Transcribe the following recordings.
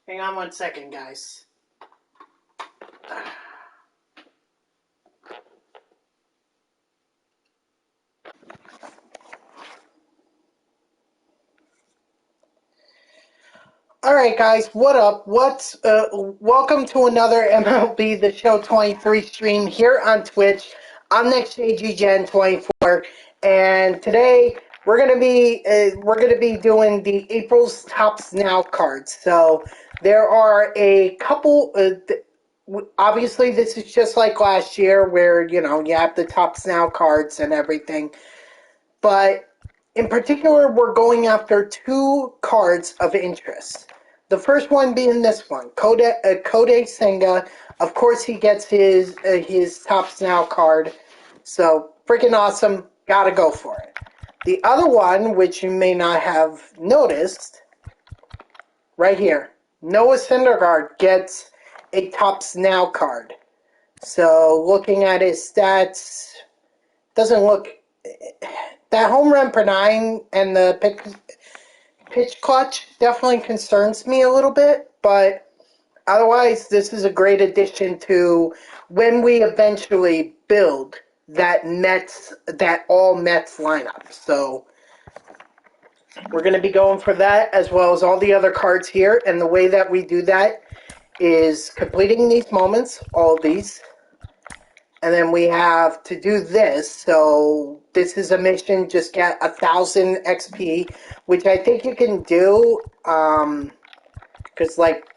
Hang on 1 second, guys. Alright guys, what up? Welcome to another MLB The Show 23 stream here on Twitch. I'm NextJGen24, and today we're gonna be doing the April's Tops Now cards. So there are a couple. Obviously, this is just like last year, where you have the Tops Now cards and everything, but in particular, we're going after two cards of interest. The first one being this one, Kodai Senga. Of course, he gets his Tops Now card, so freaking awesome. Gotta go for it. The other one, which you may not have noticed, right here, Noah Syndergaard gets a Tops Now card. So looking at his stats, doesn't look... That home run per nine and the pitch clutch definitely concerns me a little bit, but otherwise this is a great addition to when we eventually build that all Mets lineup. So we're going to be going for that as well as all the other cards here, and the way that we do that is completing these moments, all of these. And then we have to do this, so this is a mission, just get 1,000 XP, which I think you can do, because, like,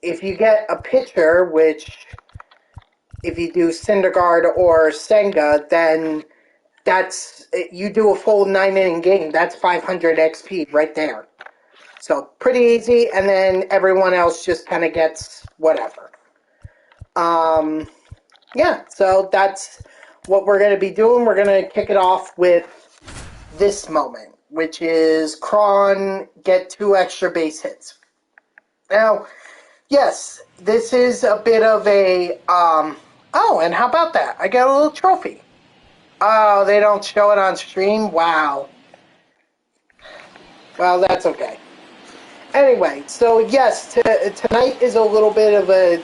if you get a pitcher, which, if you do Syndergaard or Senga, then you do a full 9-inning game, that's 500 XP right there. So, pretty easy, and then everyone else just kind of gets whatever. Yeah, so that's what we're going to be doing. We're going to kick it off with this moment, which is Cron get 2 extra base hits. Now, yes, this is a bit of a, oh, and how about that? I got a little trophy. Oh, they don't show it on stream? Wow. Well, that's okay. Anyway, so yes, tonight is a little bit of a,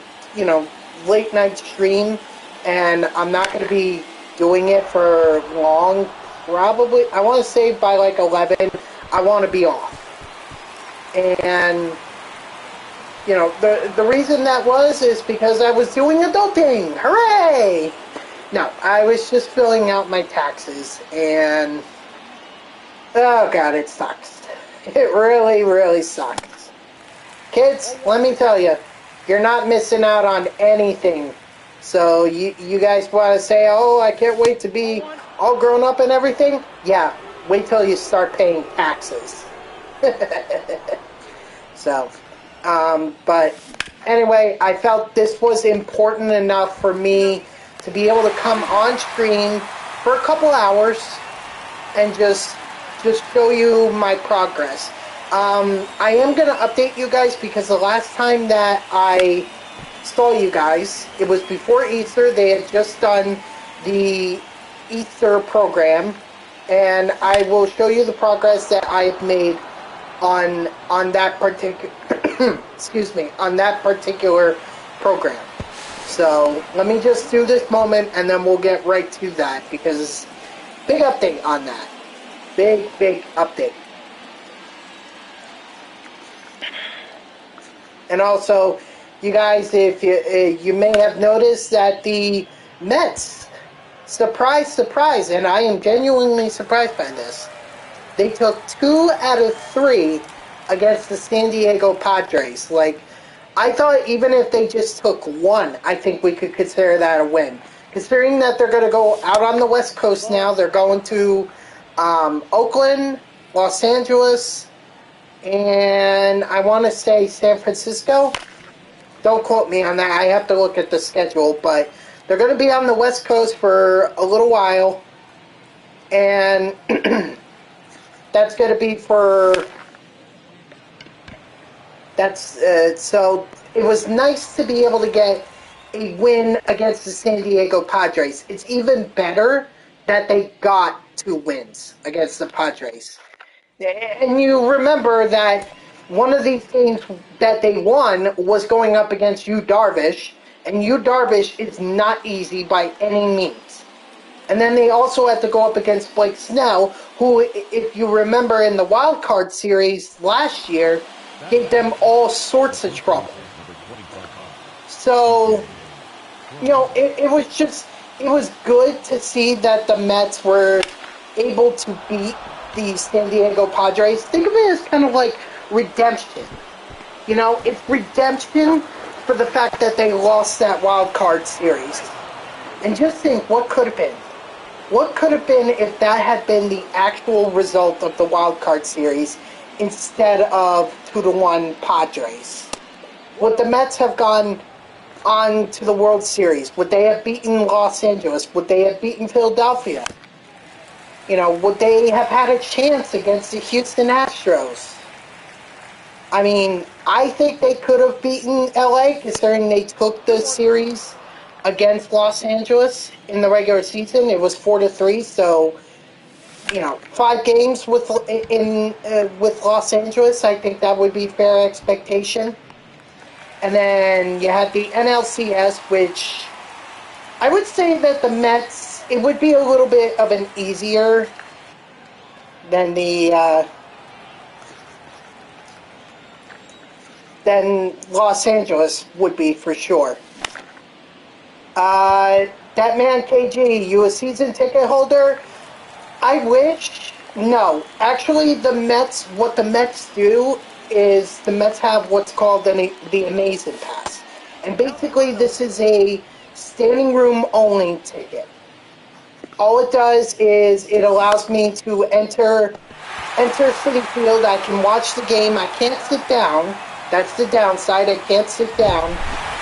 late night stream. And I'm not going to be doing it for long. Probably, I want to say by like 11, I want to be off. And, the reason that is because I was doing adulting. Hooray! No, I was just filling out my taxes. And, oh God, it sucks. It really, really sucks. Kids, let me tell you, you're not missing out on anything. So you guys want to say, oh, I can't wait to be all grown up and everything? Yeah, wait till you start paying taxes. So, but anyway, I felt this was important enough for me to be able to come on screen for a couple hours and just show you my progress. I am going to update you guys because the last time that I saw you guys, it was before Easter. They had just done the Easter program, and I will show you the progress that I've made on that particular on that particular program. So let me just do this moment, and then we'll get right to that, because big update on that. Big update. And also, you guys, if you may have noticed that the Mets, surprise, and I am genuinely surprised by this, they took 2 out of 3 against the San Diego Padres. Like, I thought even if they just took 1, I think we could consider that a win. Considering that they're going to go out on the West Coast now, they're going to Oakland, Los Angeles, and I want to say San Francisco. Don't quote me on that. I have to look at the schedule, but they're going to be on the West Coast for a little while, and that's going to be for... so it was nice to be able to get a win against the San Diego Padres. It's even better that they got 2 wins against the Padres. And you remember that one of these games that they won was going up against Yu Darvish, and Yu Darvish is not easy by any means. And then they also had to go up against Blake Snell, who, if you remember in the wild card series last year, gave them all sorts of trouble. So, you know, it was good to see that the Mets were able to beat the San Diego Padres. Think of it as kind of like redemption. You know, it's redemption for the fact that they lost that wild card series. And just think what could have been. What could have been if that had been the actual result of the wild card series instead of 2-1 Padres? Would the Mets have gone on to the World Series? Would they have beaten Los Angeles? Would they have beaten Philadelphia? You know, would they have had a chance against the Houston Astros? I mean, I think they could have beaten LA, considering they took the series against Los Angeles in the regular season. It was 4-3, so, you know, 5 games with Los Angeles. I think that would be fair expectation. And then you had the NLCS, which I would say that the Mets, it would be a little bit of an easier than than Los Angeles would be for sure. That man KG, you a season ticket holder? I wish. No, actually, the Mets. What the Mets do is the Mets have what's called the Amazing Pass, and basically this is a standing room only ticket. All it does is it allows me to enter Citi Field. I can watch the game. I can't sit down. That's the downside. I can't sit down,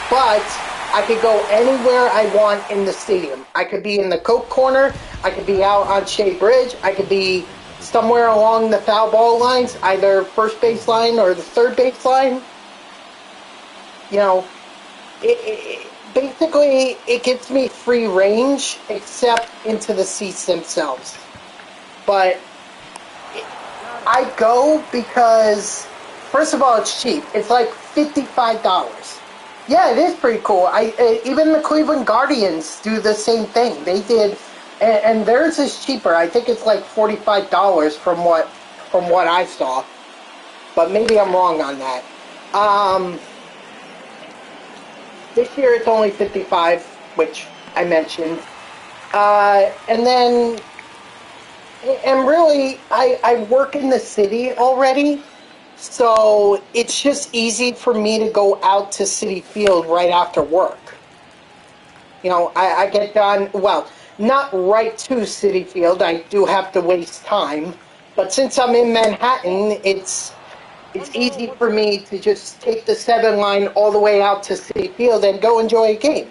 but I could go anywhere I want in the stadium. I could be in the Coke corner. I could be out on Shea Bridge. I could be somewhere along the foul ball lines, either first base line or the third base line. You know, basically it gives me free range except into the seats themselves. But I go because, first of all, it's cheap. It's like $55. Yeah, it is pretty cool. Even the Cleveland Guardians do the same thing. They did, and theirs is cheaper. I think it's like $45 from what I saw, but maybe I'm wrong on that. This year it's only $55, which I mentioned, and then, and really, I work in the city already. So it's just easy for me to go out to Citi Field right after work. You know, I get done, well, not right to Citi Field. I do have to waste time. But since I'm in Manhattan, it's easy for me to just take the 7 line all the way out to Citi Field and go enjoy a game.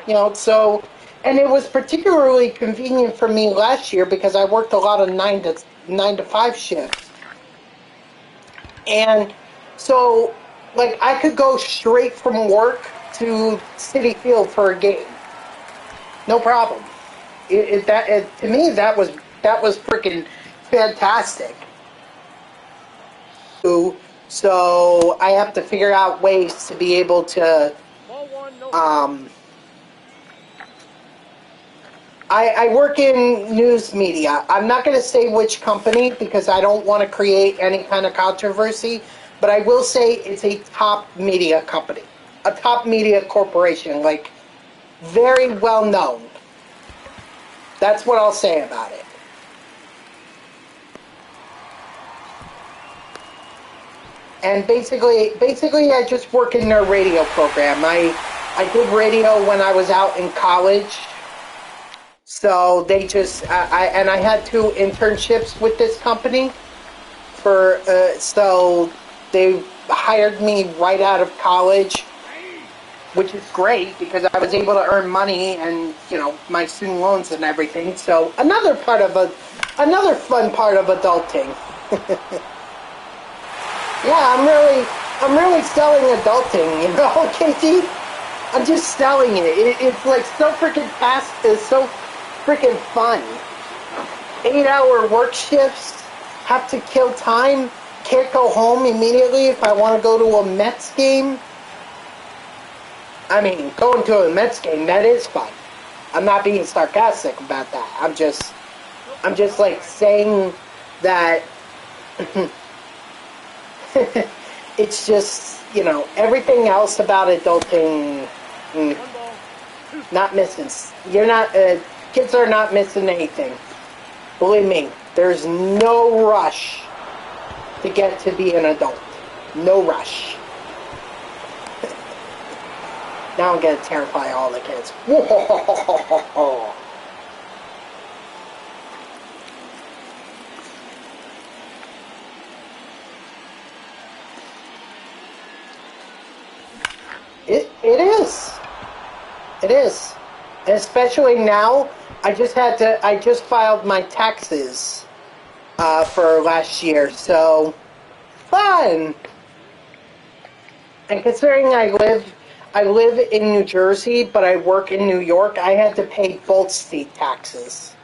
You know, so, and it was particularly convenient for me last year because I worked a lot of 9 to 5 shifts. And so, like, I could go straight from work to Citi Field for a game. No problem. To me, that was freaking fantastic. So I have to figure out ways to be able to I work in news media. I'm not going to say which company because I don't want to create any kind of controversy, but I will say it's a top media company, a top media corporation, like very well known. That's what I'll say about it. And basically I just work in their radio program. I did radio when I was out in college. So they just, I had 2 internships with this company so they hired me right out of college, which is great because I was able to earn money and, you know, my student loans and everything. So another fun part of adulting. Yeah, I'm really selling adulting, you know, Casey? I'm just selling it. It's like so freaking fast. It's so freaking fun. 8-hour work shifts, have to kill time, can't go home immediately if I want to go to a Mets game. I mean, going to a Mets game, that is fun. I'm not being sarcastic about that. I'm just like saying that it's just, you know, everything else about adulting, not missing. You're not, kids are not missing anything. Believe me, there's no rush to get to be an adult. No rush. Now I'm going to terrify all the kids. It is. It is. And especially now, I just filed my taxes for last year, so fun. And considering I live in New Jersey, but I work in New York, I had to pay both state taxes,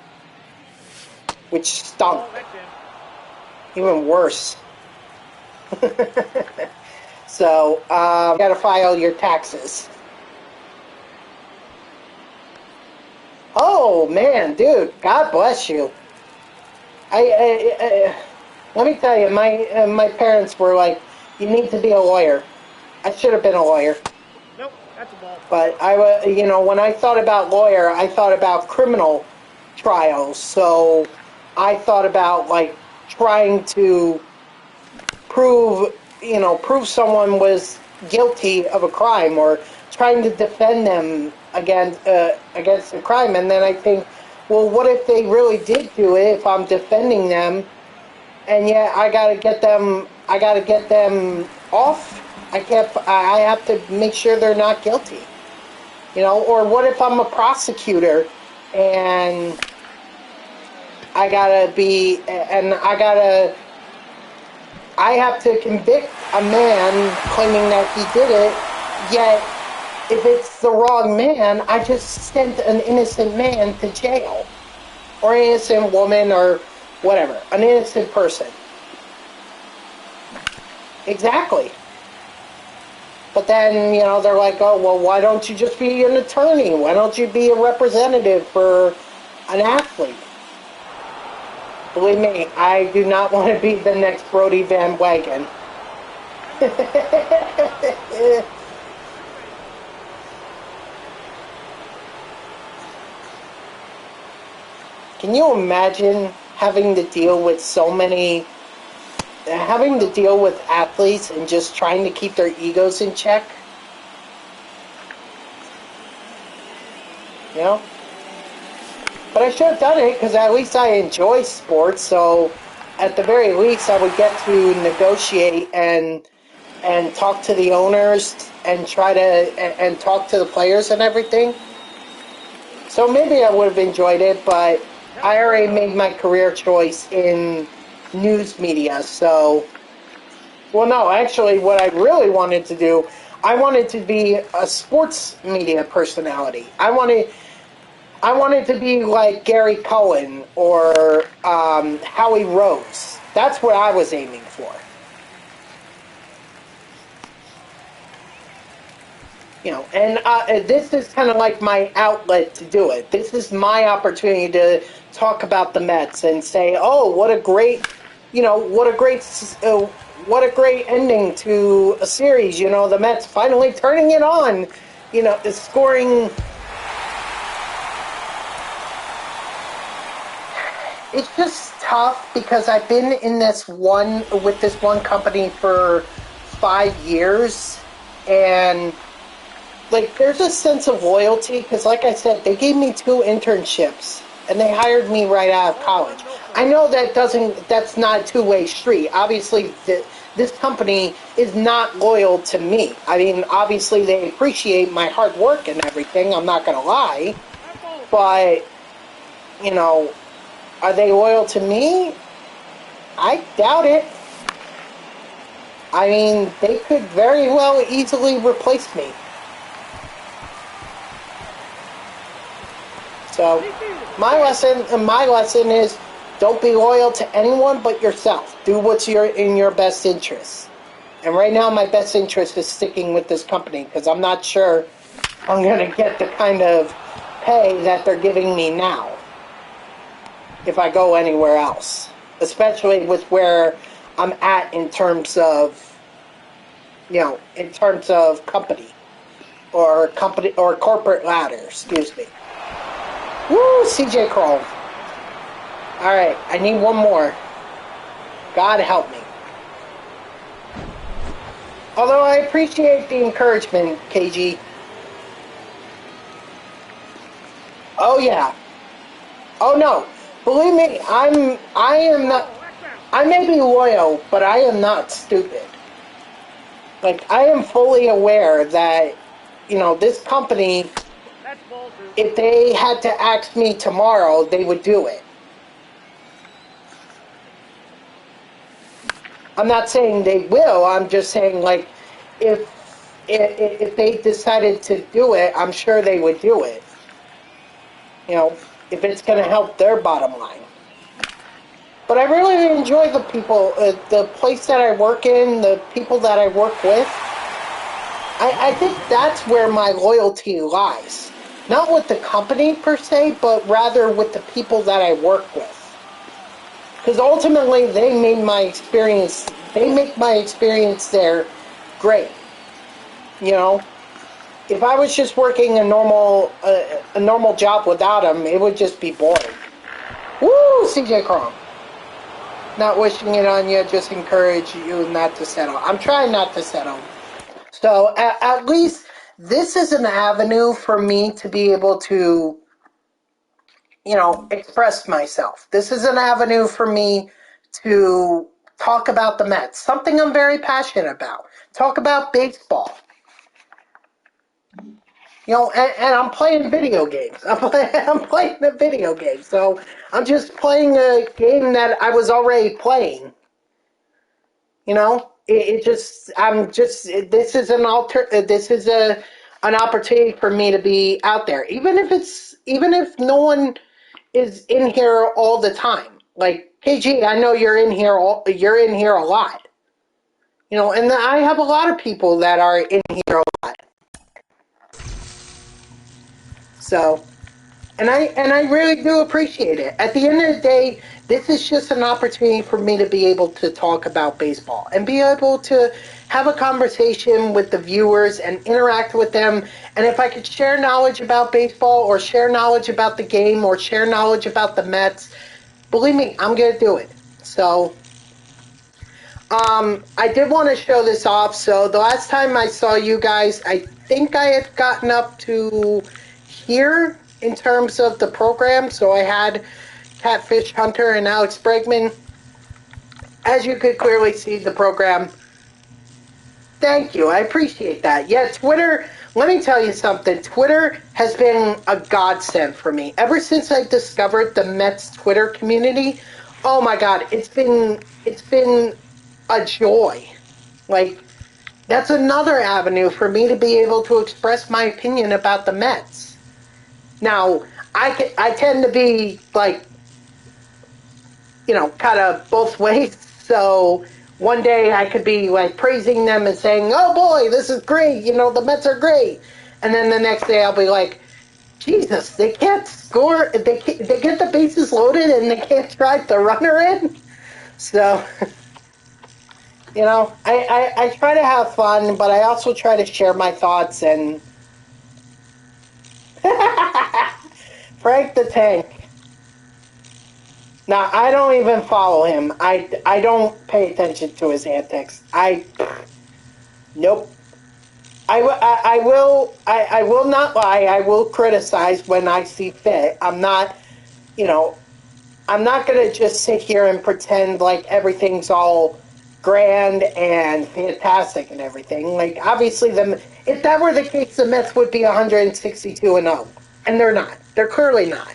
which stunk. Even worse. So, you gotta file your taxes. Oh, man, dude, God bless you. Let me tell you, my parents were like, you need to be a lawyer. I should have been a lawyer. Nope, that's a ball. But you know, when I thought about lawyer, I thought about criminal trials. So I thought about like trying to prove someone was guilty of a crime, or trying to defend them against a crime. And then I think, well, what if they really did do it? If I'm defending them, and yet I gotta get them off. I have to make sure they're not guilty. You know, or what if I'm a prosecutor and I have to convict a man claiming that he did it, yet if it's the wrong man, I just sent an innocent man to jail. Or an innocent woman, or whatever. An innocent person. Exactly. But then, you know, they're like, oh, well, why don't you just be an attorney? Why don't you be a representative for an athlete? Believe me, I do not want to be the next Brody Van Wagen. Can you imagine having to deal with athletes and just trying to keep their egos in check? You know? But I should have done it because at least I enjoy sports, so at the very least I would get to negotiate and talk to the owners and and talk to the players and everything. So maybe I would have enjoyed it, but I already made my career choice in news media, so... Well, no, actually, what I really wanted to do, I wanted to be a sports media personality. I wanted to be like Gary Cohen or Howie Rose. That's what I was aiming for. You know, and this is kind of like my outlet to do it. This is my opportunity to talk about the Mets and say, oh, what a great ending to a series. You know, the Mets finally turning it on. You know, scoring. It's just tough because I've been in with this one company for 5 years, and like there's a sense of loyalty because, like I said, they gave me 2 internships and they hired me right out of college. I know that's not a two-way street. Obviously, this company is not loyal to me. I mean, obviously they appreciate my hard work and everything. I'm not gonna lie, but you know. Are they loyal to me? I doubt it. I mean, they could very well easily replace me. So, my lesson is Don't be loyal to anyone but yourself. Do what's in your best interest. And right now, my best interest is sticking with this company because I'm not sure I'm going to get the kind of pay that they're giving me now if I go anywhere else. Especially with where I'm at in terms of, company or corporate ladder, excuse me. Woo, CJ Kroll. Alright, I need one more. God help me. Although I appreciate the encouragement, KG. Oh yeah. Oh no. Believe me, I am not, I may be loyal, but I am not stupid. Like, I am fully aware that, this company, if they had to ask me tomorrow, they would do it. I'm not saying they will, I'm just saying, like, if they decided to do it, I'm sure they would do it. If it's going to help their bottom line. But I really enjoy the people, the place that I work in, the people that I work with. I think that's where my loyalty lies. Not with the company per se, but rather with the people that I work with. Because ultimately, they make my experience there great. If I was just working a normal job without them, it would just be boring. Woo, CJ Crom. Not wishing it on you, just encourage you not to settle. I'm trying not to settle. So at least this is an avenue for me to be able to, express myself. This is an avenue for me to talk about the Mets, something I'm very passionate about. Talk about baseball. And I'm playing video games. I'm playing a video game. So I'm just playing a game that I was already playing. This is an opportunity for me to be out there. Even if no one is in here all the time. Like, KG, I know you're in here a lot. And I have a lot of people that are in here a lot. So, and I really do appreciate it. At the end of the day, this is just an opportunity for me to be able to talk about baseball and be able to have a conversation with the viewers and interact with them. And if I could share knowledge about baseball or share knowledge about the game or share knowledge about the Mets, believe me, I'm going to do it. So, I did want to show this off. So the last time I saw you guys, I think I had gotten up to here in terms of the program. So I had Catfish Hunter and Alex Bregman. As you could clearly see, the program. Thank you. I appreciate that. Yeah, Twitter, let me tell you something. Twitter has been a godsend for me. Ever since I discovered the Mets Twitter community, oh my God, it's been a joy. Like, that's another avenue for me to be able to express my opinion about the Mets. Now, I tend to be, like, kind of both ways. So one day I could be, like, praising them and saying, oh boy, this is great, the Mets are great. And then the next day I'll be like, Jesus, they can't score, they get the bases loaded and they can't drive the runner in. So, I try to have fun, but I also try to share my thoughts and Frank the Tank. Now, I don't even follow him. I don't pay attention to his antics. Nope. I will not lie. I will criticize when I see fit. I'm not going to just sit here and pretend like everything's all grand and fantastic and everything. Like, obviously, if that were the case, the Mets would be 162-0. And they're not. They're clearly not.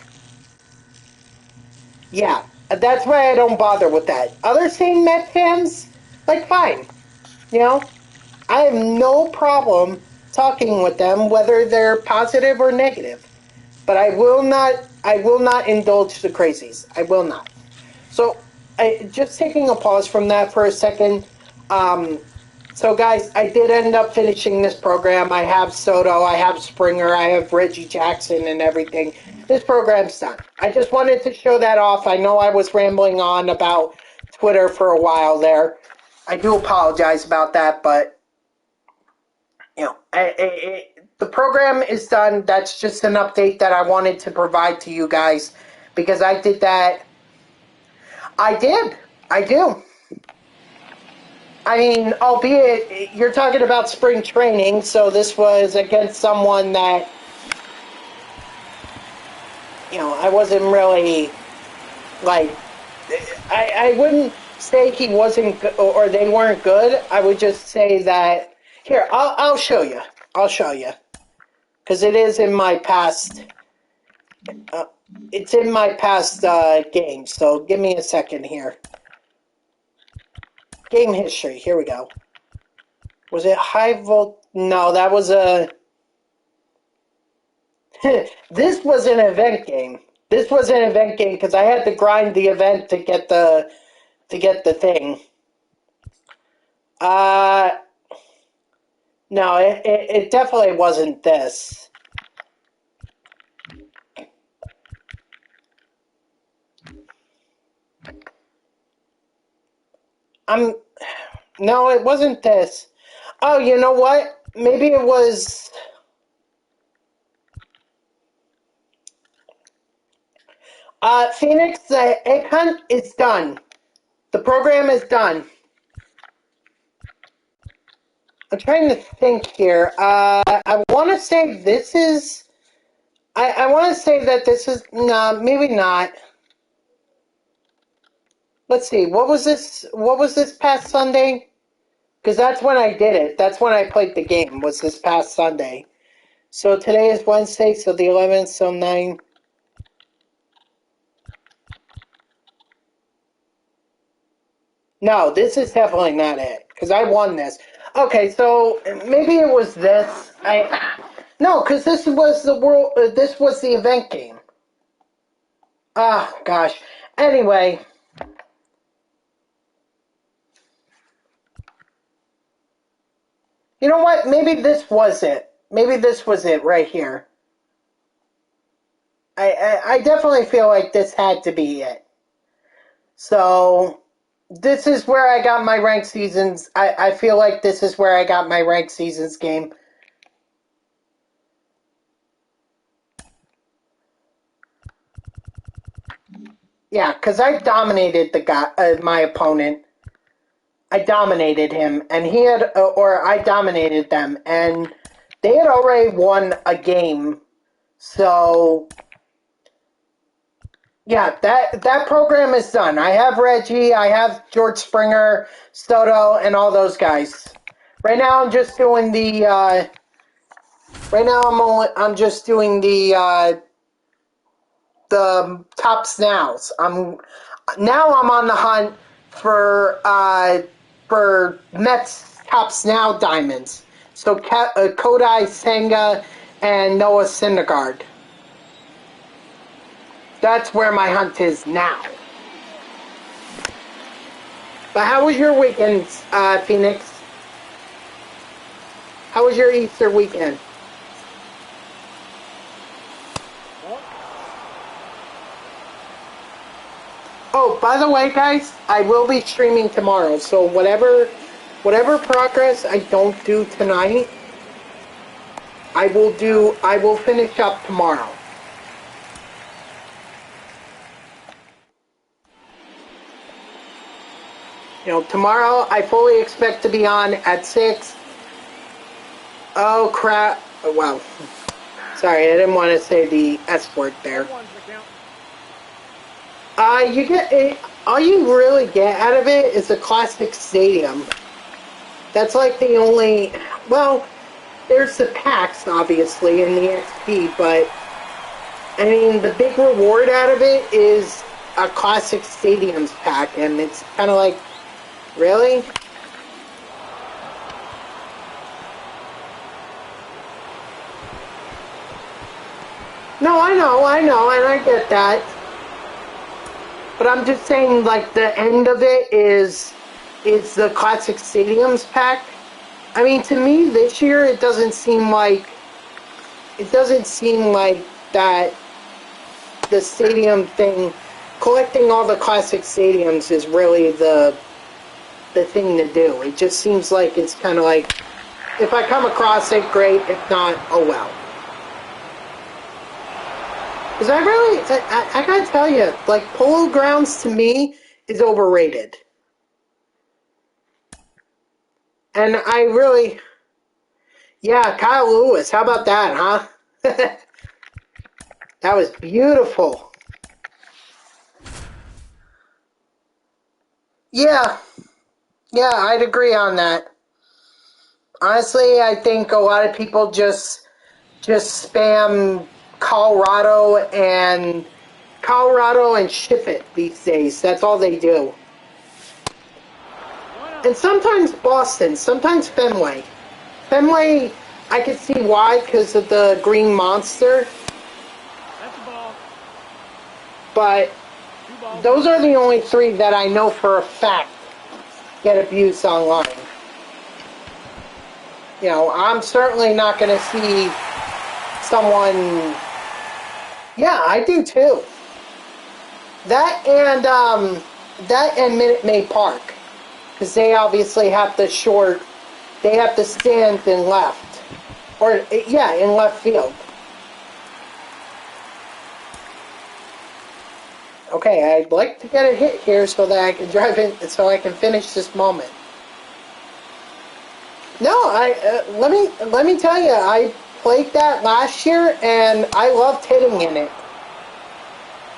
Yeah, that's why I don't bother with that. Other same Met fans, like, fine. I have no problem talking with them, whether they're positive or negative. But I will not indulge the crazies. I will not. So, just taking a pause from that for a second. So, guys, I did end up finishing this program. I have Soto, I have Springer, I have Reggie Jackson, and everything. This program's done. I just wanted to show that off. I know I was rambling on about Twitter for a while there. I do apologize about that, but the program is done. That's just an update that I wanted to provide to you guys because I did that. I did. I do. I mean, albeit you're talking about spring training, so this was against someone that, I wasn't really, like, I wouldn't say he wasn't or they weren't good. I would just say that, here, I'll show you. I'll show you. Because it is in my past, it's in my past game, so give me a second here. Game history, here we go. Was it high volt? No, that was a... This was an event game. This was an event game because I had to grind the event to get the thing. No, it definitely wasn't this. No, it wasn't this. Oh, you know what? Maybe it was... Phoenix, the egg hunt is done. The program is done. I'm trying to think here. I want to say this is... I want to say that this is... No, maybe not. Let's see. What was this? What was this past Sunday? Because that's when I did it. That's when I played the game, was this past Sunday. So today is Wednesday, so the 11th, so 9... No, this is definitely not it, because I won this. Okay, so maybe it was this. No, because this was the world. This was the event game. Ah, gosh. Anyway, you know what? Maybe this was it. Maybe this was it right here. I definitely feel like this had to be it. So this is where I got my ranked seasons. I feel like this is where I got my ranked seasons game. Yeah, because I dominated the guy, my opponent. I dominated him, and he had, or I dominated them, and they had already won a game. So, yeah, that program is done. I have Reggie, I have George Springer, Soto, and all those guys. Right now, I'm just doing the. Right now, I'm just doing the top snows. I'm on the hunt for Mets top snow diamonds. So Kodai, Senga, and Noah Syndergaard. That's where my hunt is now. But how was your weekend, Phoenix? How was your Easter weekend? Oh, by the way, guys, I will be streaming tomorrow. So whatever progress I don't do tonight, I will finish up tomorrow. Tomorrow I fully expect to be on at 6. Oh, crap. Well, sorry, I didn't want to say the S word there. You get all you really get out of it is a classic stadium. That's like the only... Well, there's the packs, obviously, in the XP, but I mean, the big reward out of it is a classic stadiums pack, and it's kind of like, really? No, I know, and I get that. But I'm just saying, like, the end of it is the Classic Stadiums pack. I mean, to me, this year, it doesn't seem like that the stadium thing, collecting all the Classic Stadiums is really the thing to do. It just seems like it's kind of like, if I come across it, great. If not, oh well. Because I gotta tell you, like, Polo Grounds to me is overrated. And I really, yeah, Kyle Lewis, how about that, huh? That was beautiful. Yeah, I'd agree on that. Honestly, I think a lot of people just spam Colorado and ship it these days. That's all they do. And sometimes Boston, sometimes Fenway. Fenway, I can see why, because of the Green Monster. That's a ball. But those are the only three that I know for a fact get abused online. You know, I'm certainly not going to see someone... Yeah, I do too. That and Minute Maid Park. Because they obviously have the stands in left. Or, yeah, in left field. Okay, I'd like to get a hit here so that I can drive in, so I can finish this moment. No, let me tell you, I played that last year and I loved hitting in it.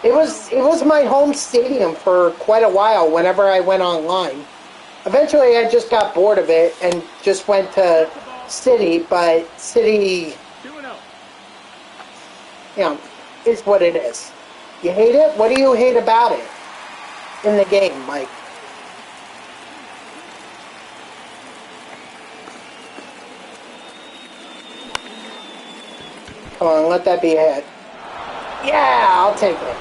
It was my home stadium for quite a while whenever I went online. Eventually I just got bored of it and just went to City, but City, you know, is what it is. You hate it? What do you hate about it in the game, Mike? Come on, let that be a hit. Yeah, I'll take it.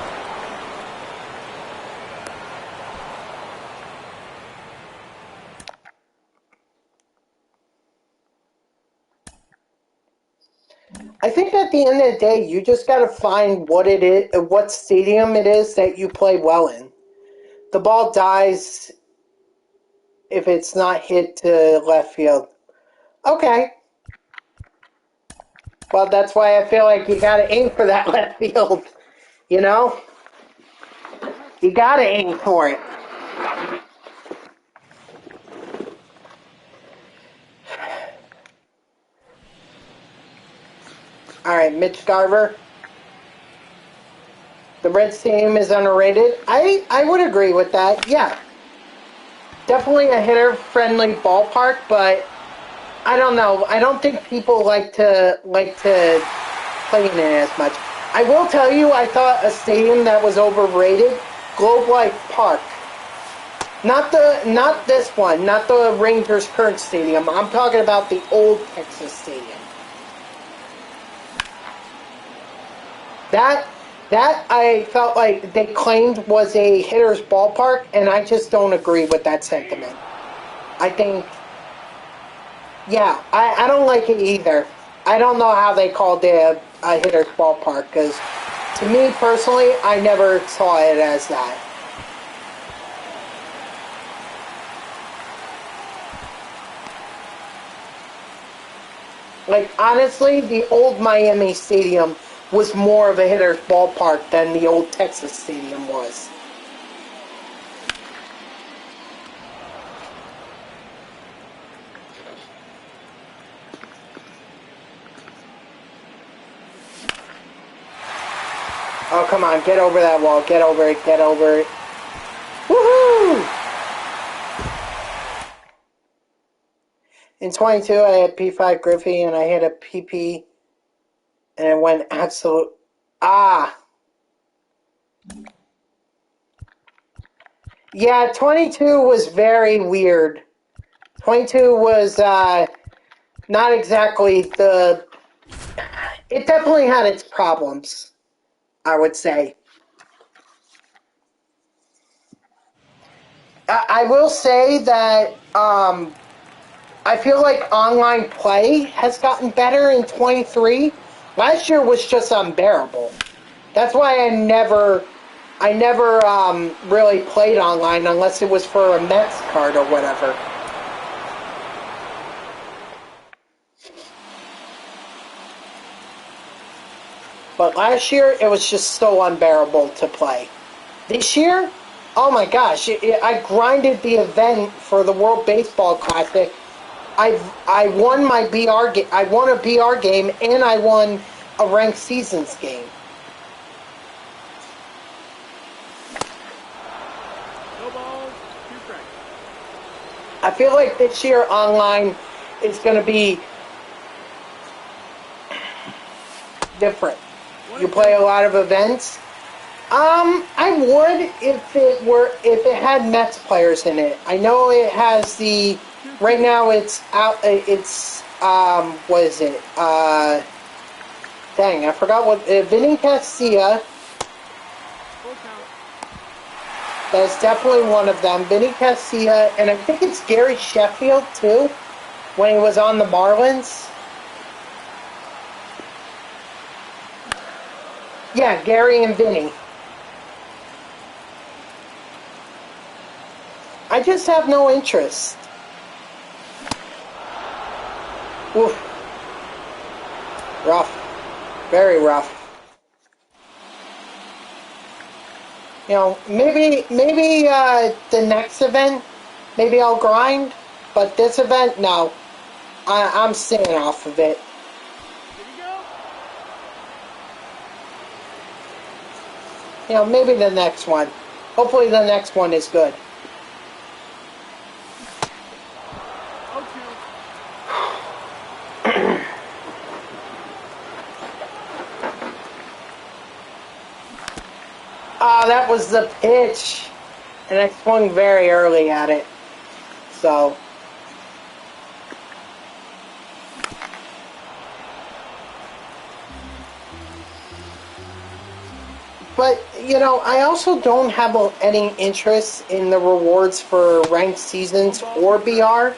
I think at the end of the day, you just got to find what it is, what stadium it is that you play well in. The ball dies if it's not hit to left field. Okay. Well, that's why I feel like you got to aim for that left field. You know? You got to aim for it. All right, Mitch Garver. The Reds team is underrated. I would agree with that. Yeah. Definitely a hitter-friendly ballpark, but I don't know. I don't think people like to play in it as much. I will tell you, I thought a stadium that was overrated, Globe Life Park. Not this one, not the Rangers' current stadium. I'm talking about the old Texas stadium. That I felt like they claimed was a hitter's ballpark, and I just don't agree with that sentiment. I think, yeah, I don't like it either. I don't know how they called it a hitter's ballpark, because to me personally, I never saw it as that. Like, honestly, the old Miami Stadium was more of a hitter's ballpark than the old Texas Stadium was. Oh, come on, get over that wall, get over it, get over it. Woohoo! In 22, I had P5 Griffey, and I hit a PP, and it went absolute... Ah! Yeah, 22 was very weird. 22 was not exactly the... It definitely had its problems, I would say. I will say that I feel like online play has gotten better in 23. Last year was just unbearable. That's why I never really played online unless it was for a Mets card or whatever. But last year, it was just so unbearable to play. This year, oh my gosh, I grinded the event for the World Baseball Classic. I won my BR game. I won a BR game, and I won a ranked seasons game. No balls, 2 strikes. I feel like this year online is going to be different. You play a lot of events. I would if it had Mets players in it. I know it has the right now it's out. It's what is it? Dang, I forgot what Vinny Castilla. Full count. That's definitely one of them. Vinny Castilla, and I think it's Gary Sheffield too, when he was on the Marlins. Yeah, Gary and Vinny. I just have no interest. Oof. Rough. Very rough. You know, maybe the next event, maybe I'll grind, but this event, no. I'm staying off of it. Did he go? You know, maybe the next one. Hopefully the next one is good. 0-2. Ah, that was the pitch. And I swung very early at it. So. But, you know, I also don't have any interest in the rewards for ranked seasons or BR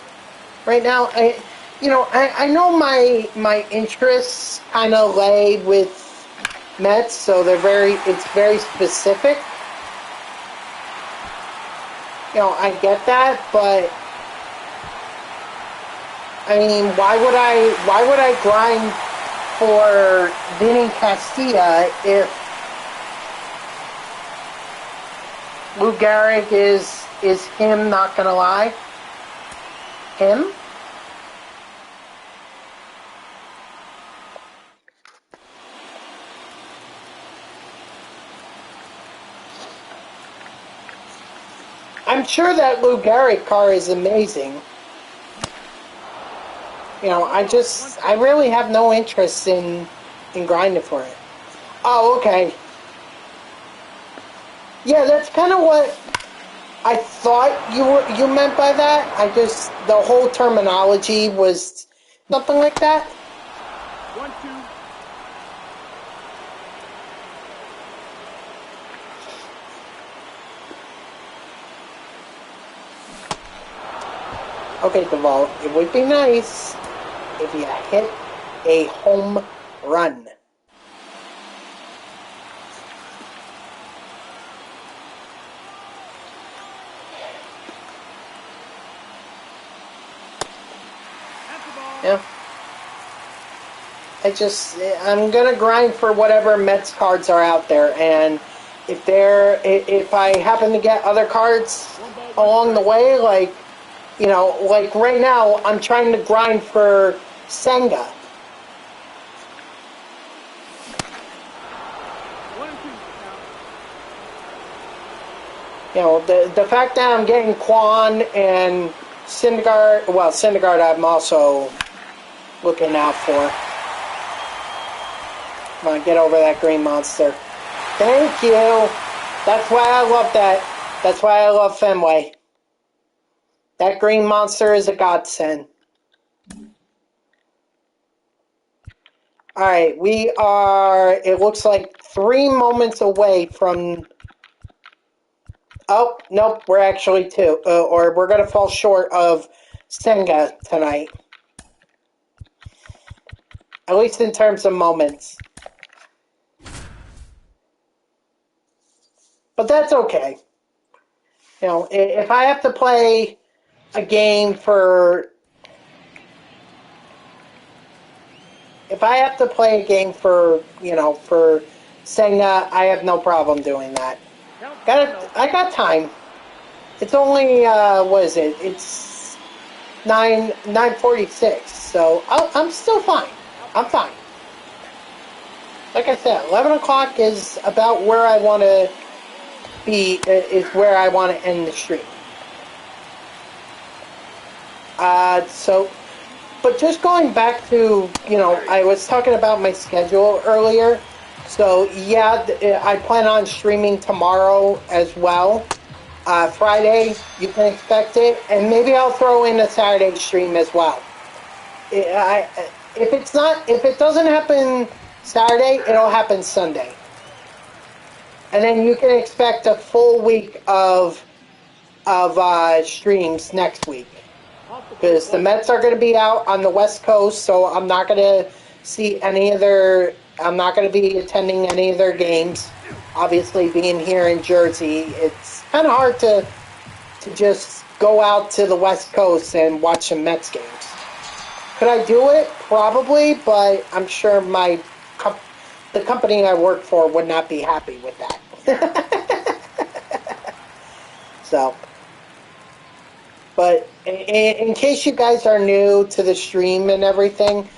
right now. I know my interests kind of lay with Mets, so it's very specific. You know, I get that, but I mean, why would I grind for Vinny Castilla if Lou Gehrig is him, not gonna lie? Him? I'm sure that Lou Gehrig car is amazing. You know, I really have no interest in grinding for it. Oh, okay. Yeah, that's kind of what I thought you meant by that. The whole terminology was something like that. 1-2. Okay, Duvall, it would be nice if you hit a home run. That's the ball. Yeah. I'm gonna grind for whatever Mets cards are out there, and if I happen to get other cards along the way, like, you know, like right now, I'm trying to grind for Senga. 1-2. You know, the fact that I'm getting Quan and Syndergaard I'm also looking out for. Come on, get over that green monster. Thank you. That's why I love that. That's why I love Fenway. That green monster is a godsend. Alright, we are, it looks like 3 moments away from Oh, nope, we're actually two. Or we're going to fall short of Senga tonight. At least in terms of moments. But that's okay. You know, if I have to play a game for... If I have to play a game for, for Senga, I have no problem doing that. I got time. It's only, what is it? It's 9:46, so I'm still fine. I'm fine. Like I said, 11 o'clock is about where I want to be, is where I want to end the stream. But just going back to, I was talking about my schedule earlier. So, yeah, I plan on streaming tomorrow as well. Friday, you can expect it. And maybe I'll throw in a Saturday stream as well. If it doesn't happen Saturday, it'll happen Sunday. And then you can expect a full week of streams next week. Because the Mets are going to be out on the West Coast, so I'm not going to see I'm not going to be attending any of their games. Obviously, being here in Jersey, it's kind of hard to just go out to the West Coast and watch some Mets games. Could I do it? Probably, but I'm sure the company I work for would not be happy with that. So, but in case you guys are new to the stream and everything,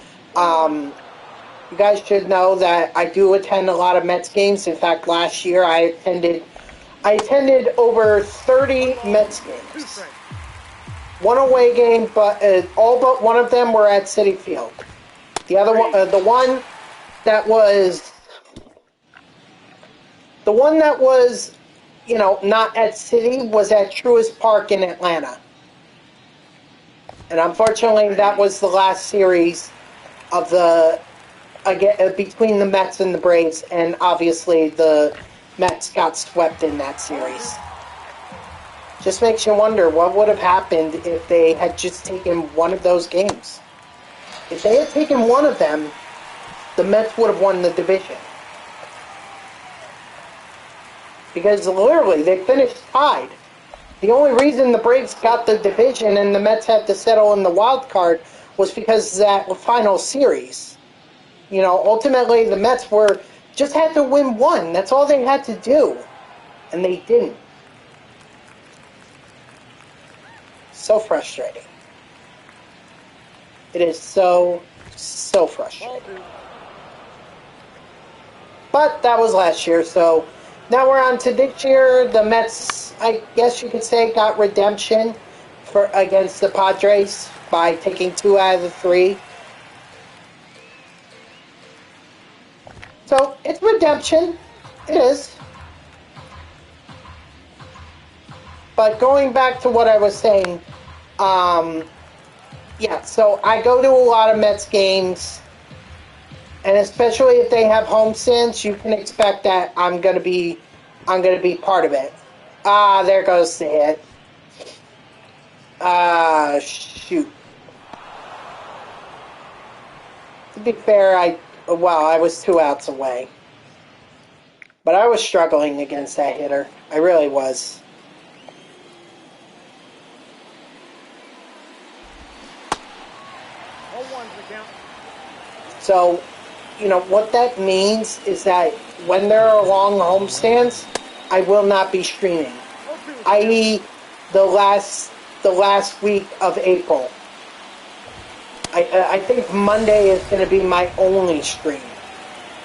you guys should know that I do attend a lot of Mets games. In fact, last year I attended over 30 Mets games. One away game, but all but one of them were at Citi Field. The other one, the one that was, not at Citi was at Truist Park in Atlanta. And unfortunately, that was the last series of between the Mets and the Braves, and obviously the Mets got swept in that series. Just makes you wonder what would have happened if they had just taken one of those games. If they had taken one of them, the Mets would have won the division. Because literally, they finished tied. The only reason the Braves got the division and the Mets had to settle in the wild card was because of that final series. Ultimately, the Mets just had to win one. That's all they had to do. And they didn't. So frustrating. It is so frustrating. But that was last year, so now we're on to this year. The Mets, I guess you could say, got redemption against the Padres by taking 2 out of the 3. So, it's redemption. It is. But going back to what I was saying, so I go to a lot of Mets games, and especially if they have homestands, you can expect that I'm gonna be part of it. There goes the hit. Shoot. To be fair, I was 2 outs away. But I was struggling against that hitter. I really was. So, what that means is that when there are long homestands, I will not be streaming. I.e., the last week of April. I think Monday is going to be my only stream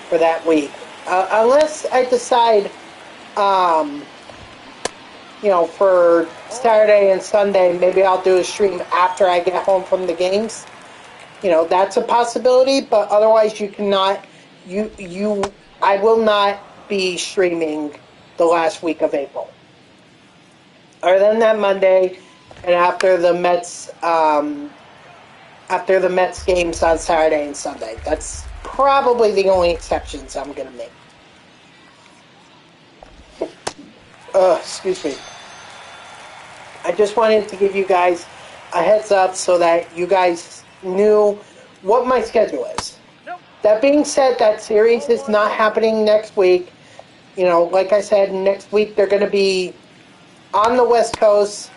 for that week. Unless I decide, for Saturday and Sunday, maybe I'll do a stream after I get home from the games. That's a possibility, but otherwise I will not be streaming the last week of April. Other than that Monday, and after the Mets games on Saturday and Sunday. That's probably the only exceptions I'm going to make. Excuse me. I just wanted to give you guys a heads up so that you guys knew what my schedule is. Nope. That being said, that series is not happening next week. You know, like I said, next week they're going to be on the West Coast.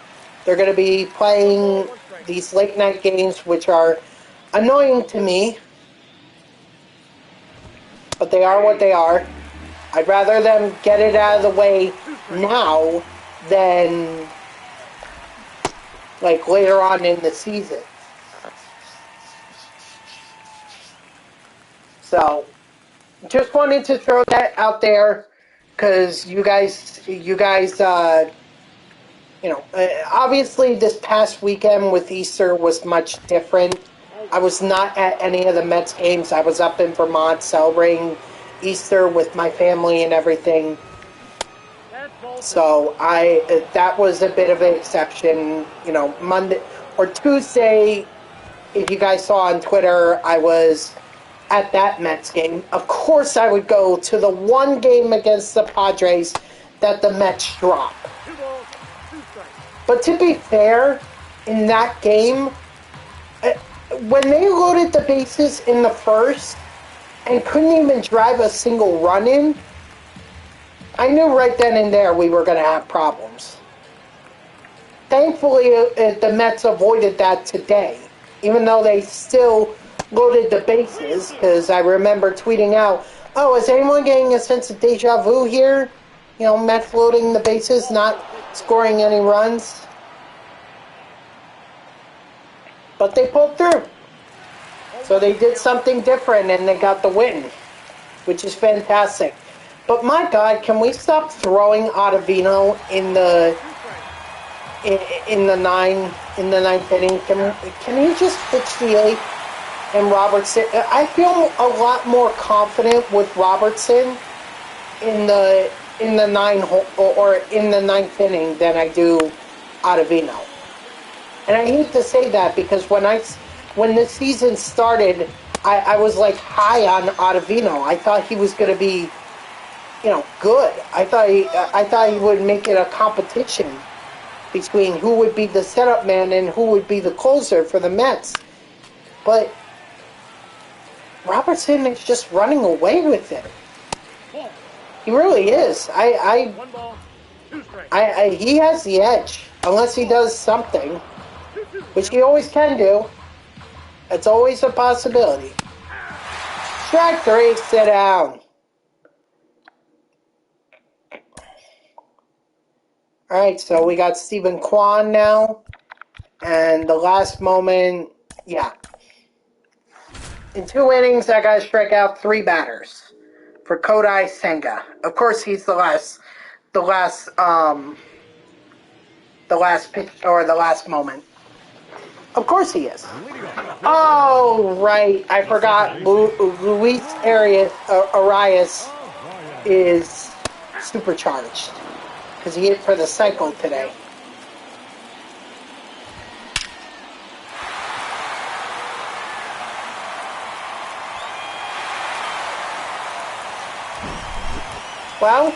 They're going to be playing these late night games, which are annoying to me, but they are what they are. I'd rather them get it out of the way now than like later on in the season. So, just wanted to throw that out there because you guys, obviously this past weekend with Easter was much different. I was not at any of the Mets games. I was up in Vermont celebrating Easter with my family and everything. So that was a bit of an exception. You know, Monday or Tuesday, if you guys saw on Twitter, I was at that Mets game. Of course, I would go to the one game against the Padres that the Mets dropped. But to be fair, in that game, when they loaded the bases in the first and couldn't even drive a single run in, I knew right then and there we were going to have problems. Thankfully, the Mets avoided that today, even though they still loaded the bases, because I remember tweeting out, oh, is anyone getting a sense of deja vu here? You know, Mets loading the bases, not scoring any runs. But they pulled through. So they did something different and they got the win, which is fantastic. But my God, can we stop throwing Ottavino in the ninth inning? Can he just pitch the eighth? And Robertson, I feel a lot more confident with Robertson in the ninth inning than I do Ottavino. And I hate to say that because when the season started, I was like high on Ottavino. I thought he was going to be, good. I thought he would make it a competition between who would be the setup man and who would be the closer for the Mets. But Robertson is just running away with it. He really is. He has the edge, unless he does something, which he always can do. It's always a possibility. Strike three, sit down. Alright, so we got Stephen Kwan now. And the last moment, yeah. In 2 innings, I got to strike out 3 batters for Kodai Senga. Of course, he's the last pitch or the last moment. Of course he is. Oh, right. I forgot. Luis Arias is supercharged because he hit for the cycle today. Well,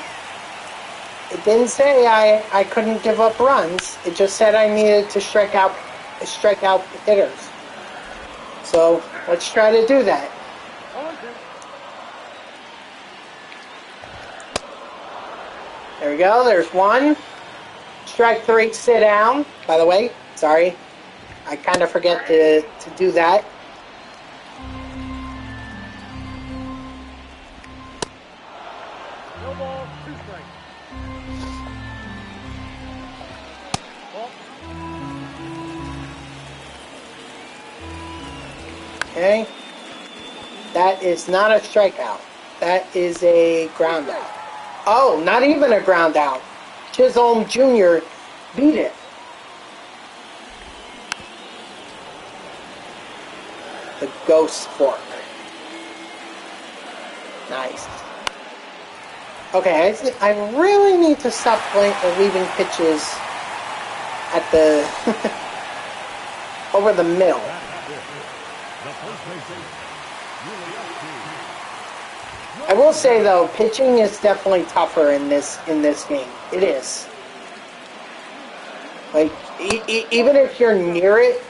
it didn't say I couldn't give up runs. It just said I needed to strike out hitters. So let's try to do that. There we go. There's 1. Strike 3, sit down. By the way, sorry. I kind of forget to do that. No ball, 2 strikes. Okay. That is not a strikeout. That is a ground out. Oh, not even a ground out. Chisholm Jr. beat it. The ghost fork. Nice. Okay, I really need to stop leaving pitches at the over the middle. I will say though, pitching is definitely tougher in this game. It is. Like, even if you're near it,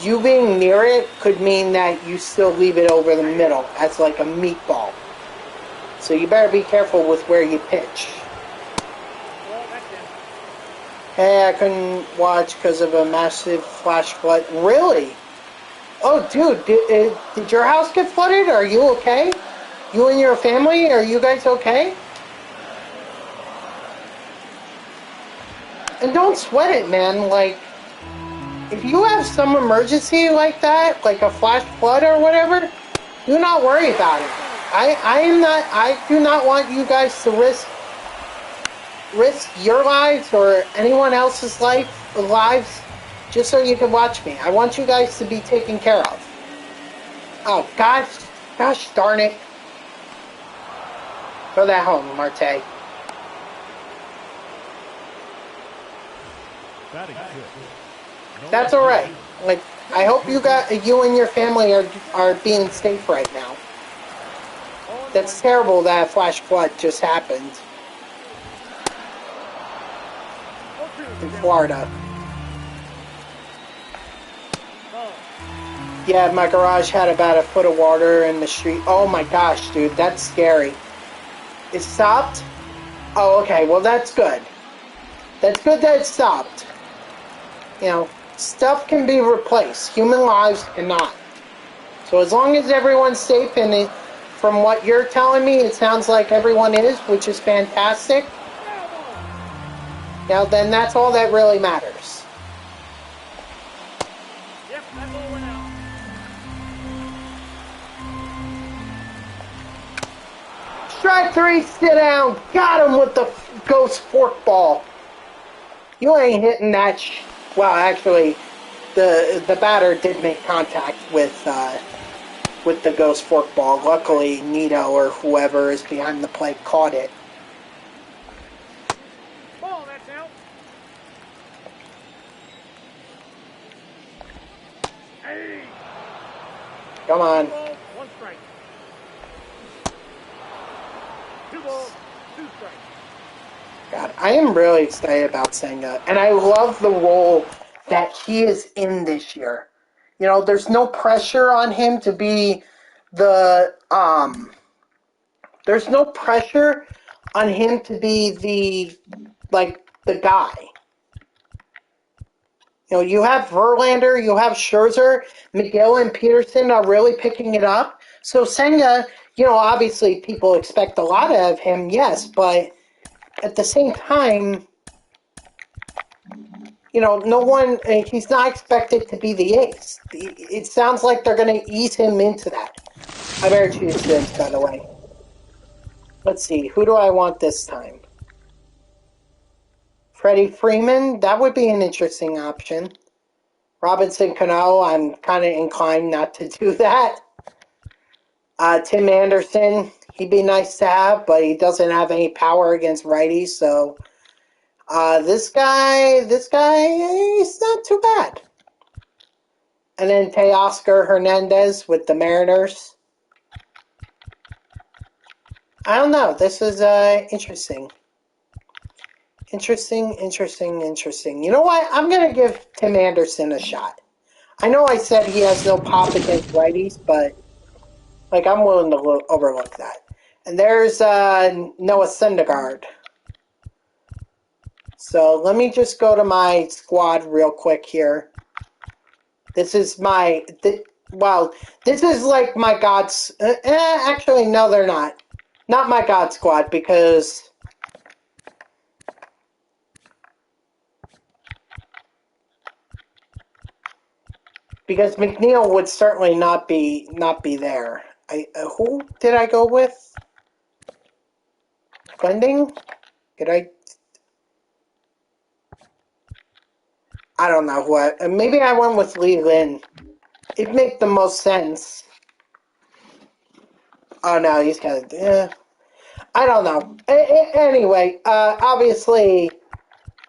you being near it could mean that you still leave it over the middle as like a meatball. So you better be careful with where you pitch. Well, that's it. Hey, I couldn't watch because of a massive flash flood. Really? Oh, dude, did your house get flooded? Are you okay? You and your family, are you guys okay? And don't sweat it, man. Like, if you have some emergency like that, like a flash flood or whatever, do not worry about it. I do not want you guys to risk your lives or anyone else's lives just so you can watch me. I want you guys to be taken care of. Oh, gosh darn it. Throw that home, Marte. That's all right. Like, I hope you and your family are being safe right now. That's terrible that flash flood just happened in Florida. Yeah, my garage had about a foot of water in the street. Oh my gosh, dude, that's scary. It stopped? Oh, okay, well that's good. That's good that it stopped. You know, stuff can be replaced. Human lives cannot. So as long as everyone's safe, and from what you're telling me, it sounds like everyone is, which is fantastic. Now then, that's all that really matters. Yep, that ball went out. Strike three, sit down. Got him with the ghost forkball. You ain't hitting that. Well, actually, the batter did make contact with the ghost forkball. Luckily, Nito or whoever is behind the plate caught it. Ball, that's out. Hey. Come on. 2 balls, 1 strike. 2 balls, 2 strikes. God, I am really excited about Senga, and I love the role that he is in this year. You know, there's no pressure on him to be the there's no pressure on him to be the guy. You know, you have Verlander, you have Scherzer, Miguel and Peterson are really picking it up. So Senga, you know, obviously people expect a lot of him, yes, but at the same time, you know, he's not expected to be the ace. It sounds like they're going to ease him into that. I better choose Sims, by the way. Let's see, who do I want this time? Freddie Freeman, that would be an interesting option. Robinson Cano, I'm kind of inclined not to do that. Tim Anderson, he'd be nice to have, but he doesn't have any power against righties, so this guy, he's not too bad. And then Teoscar Hernandez with the Mariners. I don't know. This is interesting. Interesting. You know what? I'm going to give Tim Anderson a shot. I know I said he has no pop against righties, but like I'm willing to overlook that. And there's Noah Syndergaard. So let me just go to my squad real quick here. This is my... this is like my God's... actually, no, they're not. Not my God squad, because... Because McNeil would certainly not be there. Who did I go with? Glending? Did I don't know what. Maybe I went with Lee Lin. It'd make the most sense. Oh no, he's got. I don't know. Anyway, obviously,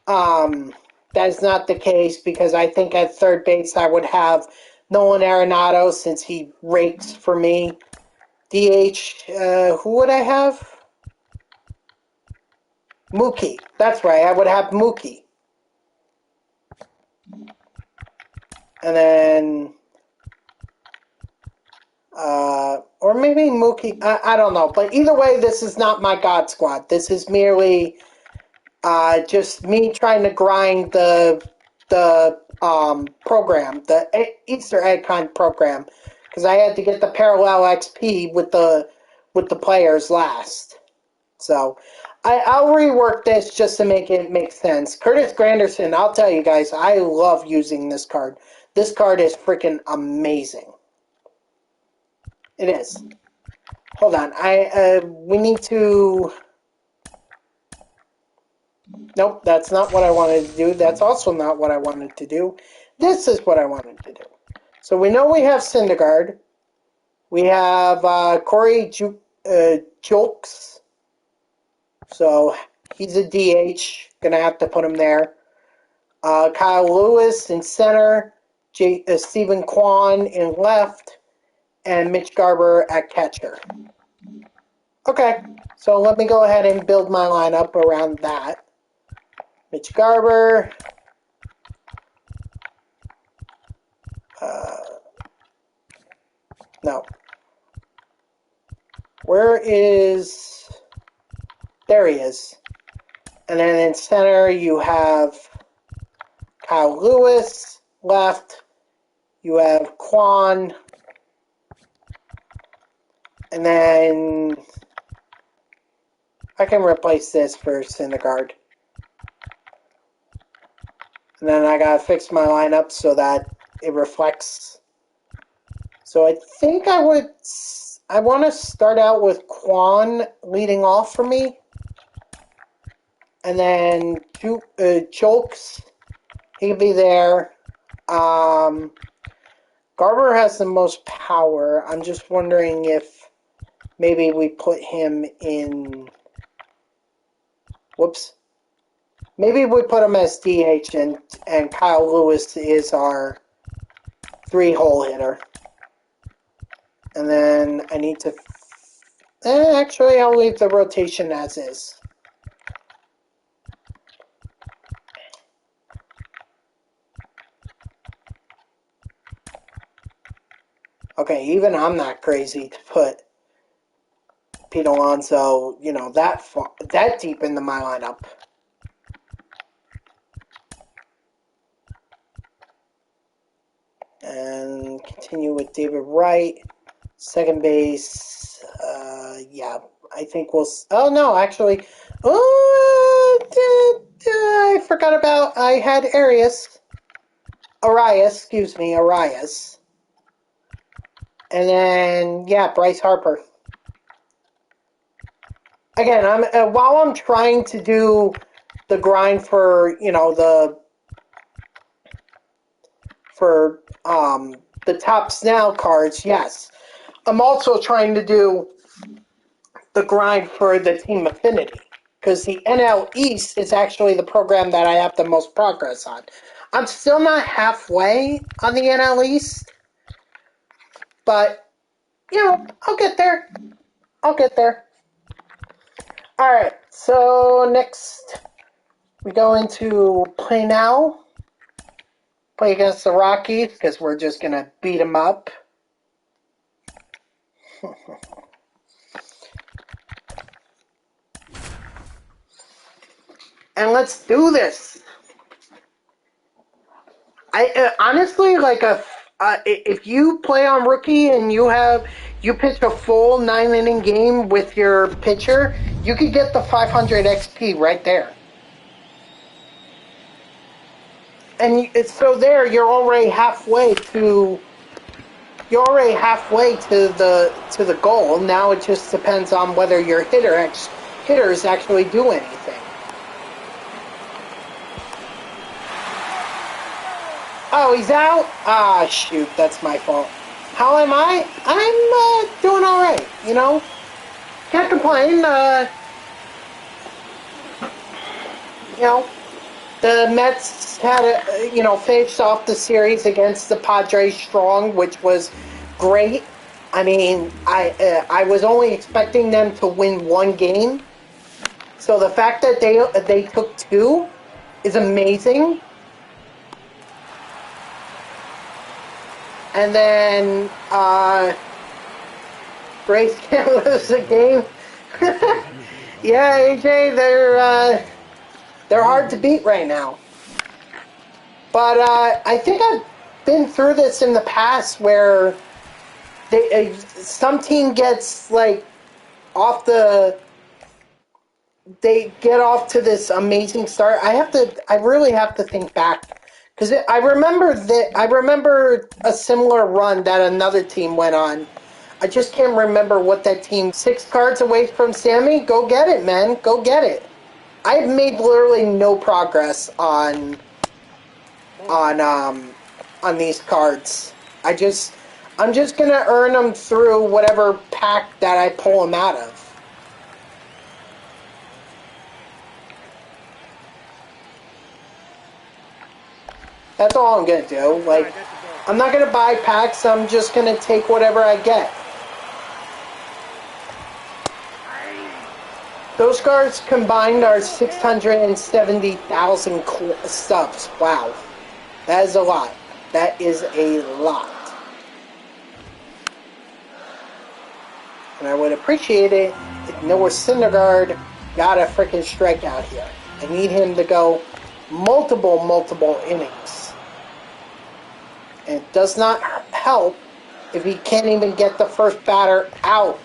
that is not the case because I think at third base I would have Nolan Arenado since he rakes for me. DH, who would I have? Mookie. That's right, I would have Mookie. And then, or maybe Mookie, I don't know. But either way, this is not my God Squad. This is merely just me trying to grind the program, the Easter egg hunt program, because I had to get the parallel XP with the players last. So I'll rework this just to make it make sense. Curtis Granderson, I'll tell you guys, I love using this card. This card is freaking amazing. It is. Hold on. We need to. Nope, that's not what I wanted to do. That's also not what I wanted to do. This is what I wanted to do. So we know we have Syndergaard. We have Corey Julks. So he's a DH. Gonna have to put him there. Kyle Lewis in center. Stephen Kwan in left. And Mitch Garber at catcher. Okay, so let me go ahead and build my lineup around that. Mitch Garber. No. Where is... There he is. And then in center you have Kyle Lewis. Left you have Kwan. And then I can replace this for Syndergaard. And then I gotta fix my lineup so that it reflects. So I think I want to start out with Kwan leading off for me. And then Chokes, he could be there. Garber has the most power. I'm just wondering if maybe we put him in... Whoops. Maybe we put him as DH and Kyle Lewis is our 3-hole hitter. And then I need to... actually, I'll leave the rotation as is. Okay, even I'm not crazy to put Pete Alonso, that deep into my lineup. And continue with David Wright. Second base, yeah, I think we'll... Oh, no, actually... I forgot about... I had Arias. Arias. And then, yeah, Bryce Harper. Again, while I'm trying to do the grind for, the top Snell cards, yes. I'm also trying to do the grind for the team affinity, because the NL East is actually the program that I have the most progress on. I'm still not halfway on the NL East, but, I'll get there. Alright, so next we go into play now. Play against the Rockies, because we're just going to beat them up. And let's do this. I honestly, if you play on rookie and you pitch a full 9-inning game with your pitcher, you could get the 500 XP right there. And so there, you're already halfway to the goal. Now it just depends on whether your hitters actually do anything. Oh, he's out? Ah, shoot, that's my fault. How am I? I'm doing alright, Can't complain, The Mets had, finished off the series against the Padres strong, which was great. I mean, I was only expecting them to win one game. So the fact that they took two is amazing. And then, Braves can't lose the game. Yeah, AJ, they're hard to beat right now. But I think I've been through this in the past where some team gets like they get off to this amazing start. I really have to think back because I remember a similar run that another team went on. I just can't remember what that team. 6 cards away from Sammy. Go get it, man. Go get it. I've made literally no progress on these cards. I'm just gonna earn them through whatever pack that I pull them out of. That's all I'm gonna do. Like, I'm not gonna buy packs. I'm just gonna take whatever I get. Those cards combined are 670,000 subs. Wow. That is a lot. That is a lot. And I would appreciate it if Noah Syndergaard got a freaking strikeout here. I need him to go multiple innings. And it does not help if he can't even get the first batter out.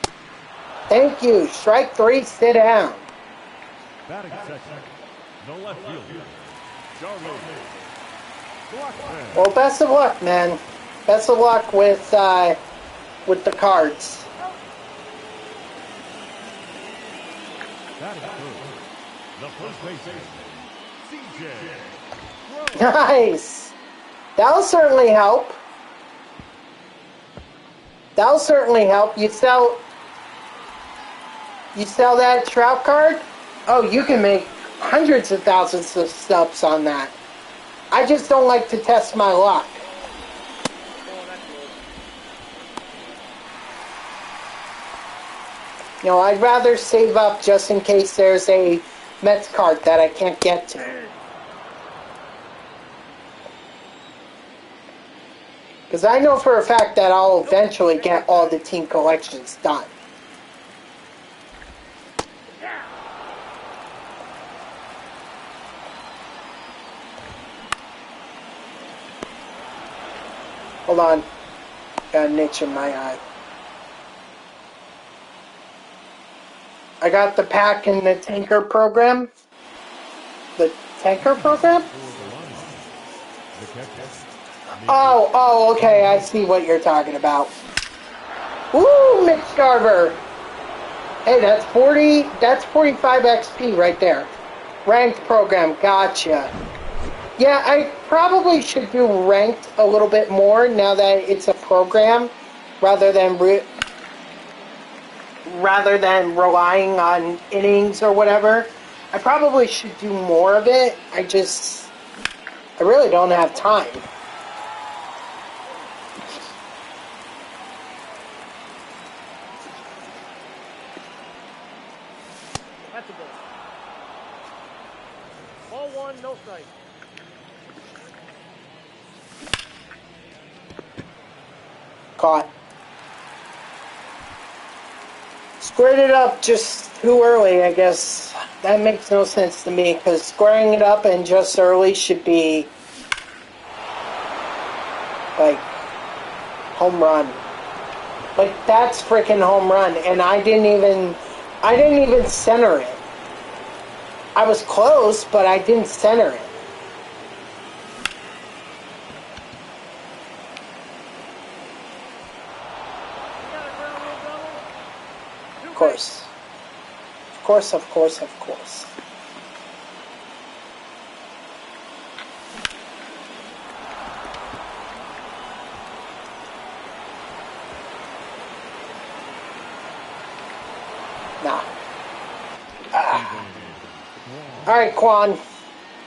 Thank you. Strike 3, sit down. Batting second, no left fielder. Well, best of luck, man. Best of luck with the cards. Batting third, the first baseman, CJ. Nice. That'll certainly help. That'll certainly help. You sell that Trout card? Oh, you can make hundreds of thousands of subs on that. I just don't like to test my luck. You know, I'd rather save up just in case there's a Mets card that I can't get to. Because I know for a fact that I'll eventually get all the team collections done. Hold on. Got a niche in my eye. I got the pack in the tanker program. The tanker program? Oh, okay. I see what you're talking about. Woo, Mitch Garver. Hey, that's 45 XP right there. Ranked program. Gotcha. Yeah, I probably should do ranked a little bit more now that it's a program rather than relying on innings or whatever. I probably should do more of it. I really don't have time. That's a ball. Ball 1, no strike. Caught. Squared it up just too early, I guess. That makes no sense to me, because squaring it up and just early should be like home run. Like, that's freaking home run, and I didn't even center it. I was close, but I didn't center it. Of course. Nah. Alright, Quan.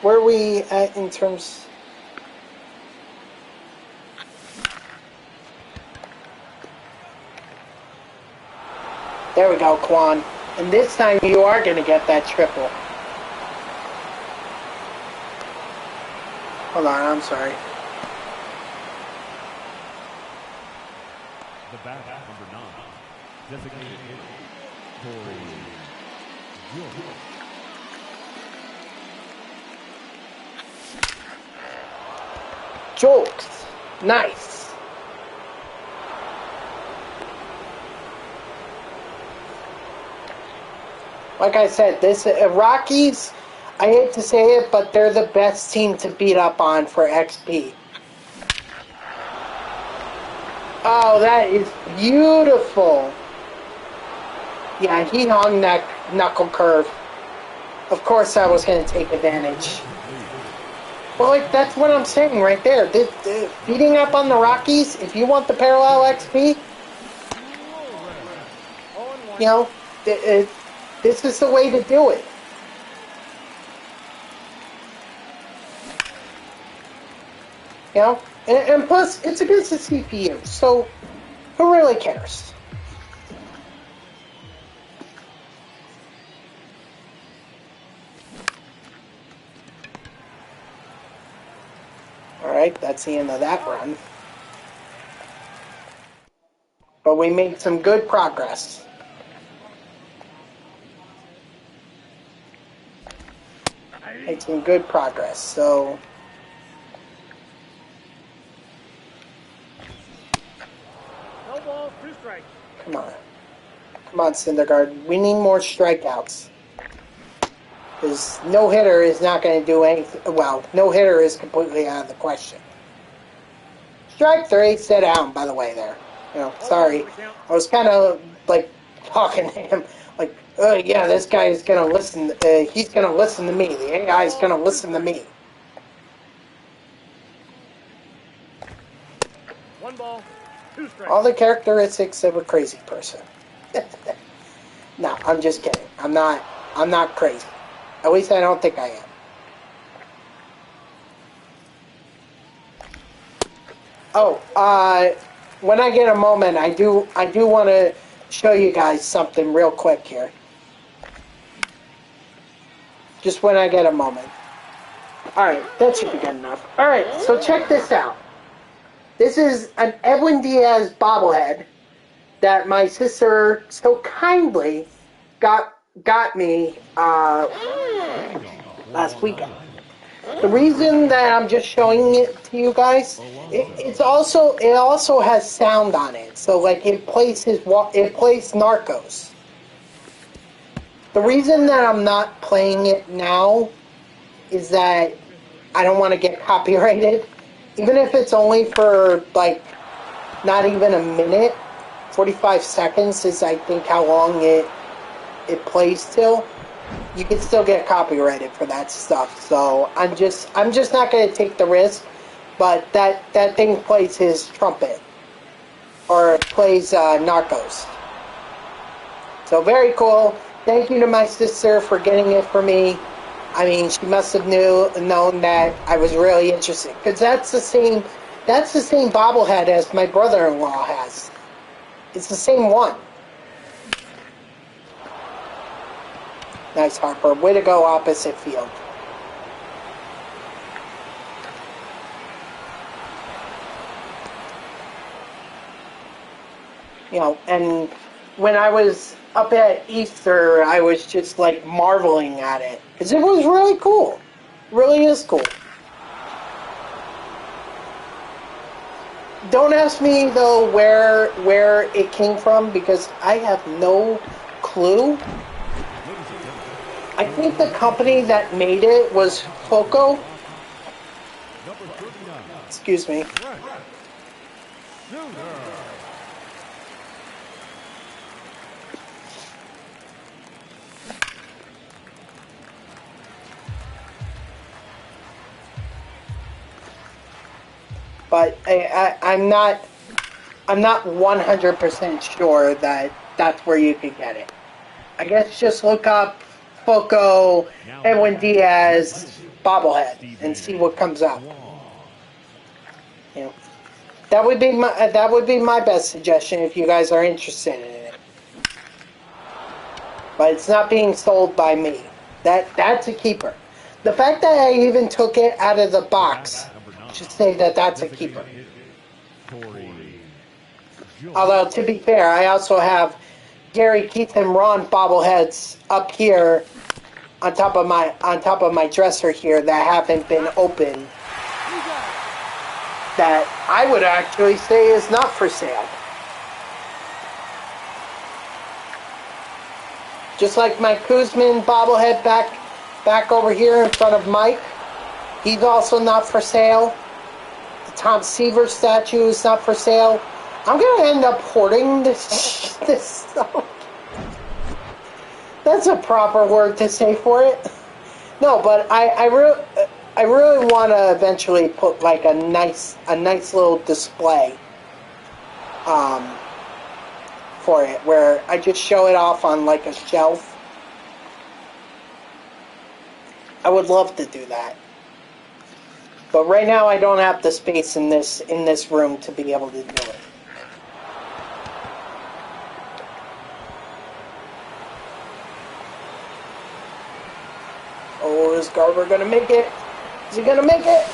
Where are we at in terms... There we go, Quan. And this time you are going to get that triple. Hold on, I'm sorry. The bat, number 9. Designated hitter, Corey. Jokes. Nice. Like I said, this Rockies, I hate to say it, but they're the best team to beat up on for XP. Oh, that is beautiful. Yeah, he hung that knuckle curve. Of course I was going to take advantage. Well, like, that's what I'm saying right there. Beating up on the Rockies, if you want the parallel XP, you know, this is the way to do it. You know? And plus, it's against the CPU, so who really cares? Alright, that's the end of that run. But we made some good progress. Made some good progress, so... No ball, 2 strikes. Come on. Come on, Syndergaard. We need more strikeouts. Because no-hitter is not going to do anything. Well, no-hitter is completely out of the question. Strike 3, sit down, by the way, there. You know, sorry. I was kind of, like, talking to him. Like, oh, yeah, this guy is going to listen. He's going to listen to me. The AI is going to listen to me. 1 ball, 2 strikes. All the characteristics of a crazy person. No, I'm just kidding. I'm not crazy. At least I don't think I am. Oh, when I get a moment, I do want to show you guys something real quick here. Just when I get a moment. Alright, that should be good enough. Alright, so check this out. This is an Edwin Diaz bobblehead that my sister so kindly got me last weekend. The reason that I'm just showing it to you guys, it also has sound on it. So like it plays Narcos. The reason that I'm not playing it now is that I don't want to get copyrighted. Even if it's only for like not even a minute, 45 seconds is I think how long it plays till. You can still get copyrighted for that stuff. So I'm just not going to take the risk. But that thing plays his trumpet, or plays Narcos. So very cool. Thank you to my sister for getting it for me. I mean, she must have known that I was really interested, because that's the same bobblehead as my brother-in-law has. It's the same one. Nice, Harper. Way to go, opposite field. You know, and when I was up at Easter, I was just like marveling at it, because it was really cool. It really is cool. Don't ask me though where it came from, because I have no clue. I think the company that made it was Foco. Excuse me. But I'm not 100% sure that that's where you could get it. I guess just look up Foco Edwin Diaz bobblehead and see what comes up. You know, that would be my best suggestion if you guys are interested in it. But it's not being sold by me. That's a keeper. The fact that I even took it out of the box should say that that's a keeper. Although, to be fair, I also have Gary, Keith, and Ron bobbleheads up here on top of my dresser here that haven't been opened. That I would actually say is not for sale. Just like my Kuzman bobblehead back over here in front of Mike. He's also not for sale. The Tom Seaver statue is not for sale. I'm gonna end up hoarding this stuff. That's a proper word to say for it. No, but I really want to eventually put like a nice little display for it, where I just show it off on like a shelf. I would love to do that, but right now I don't have the space in this room to be able to do it. Oh, is Garber gonna make it? Is he gonna make it?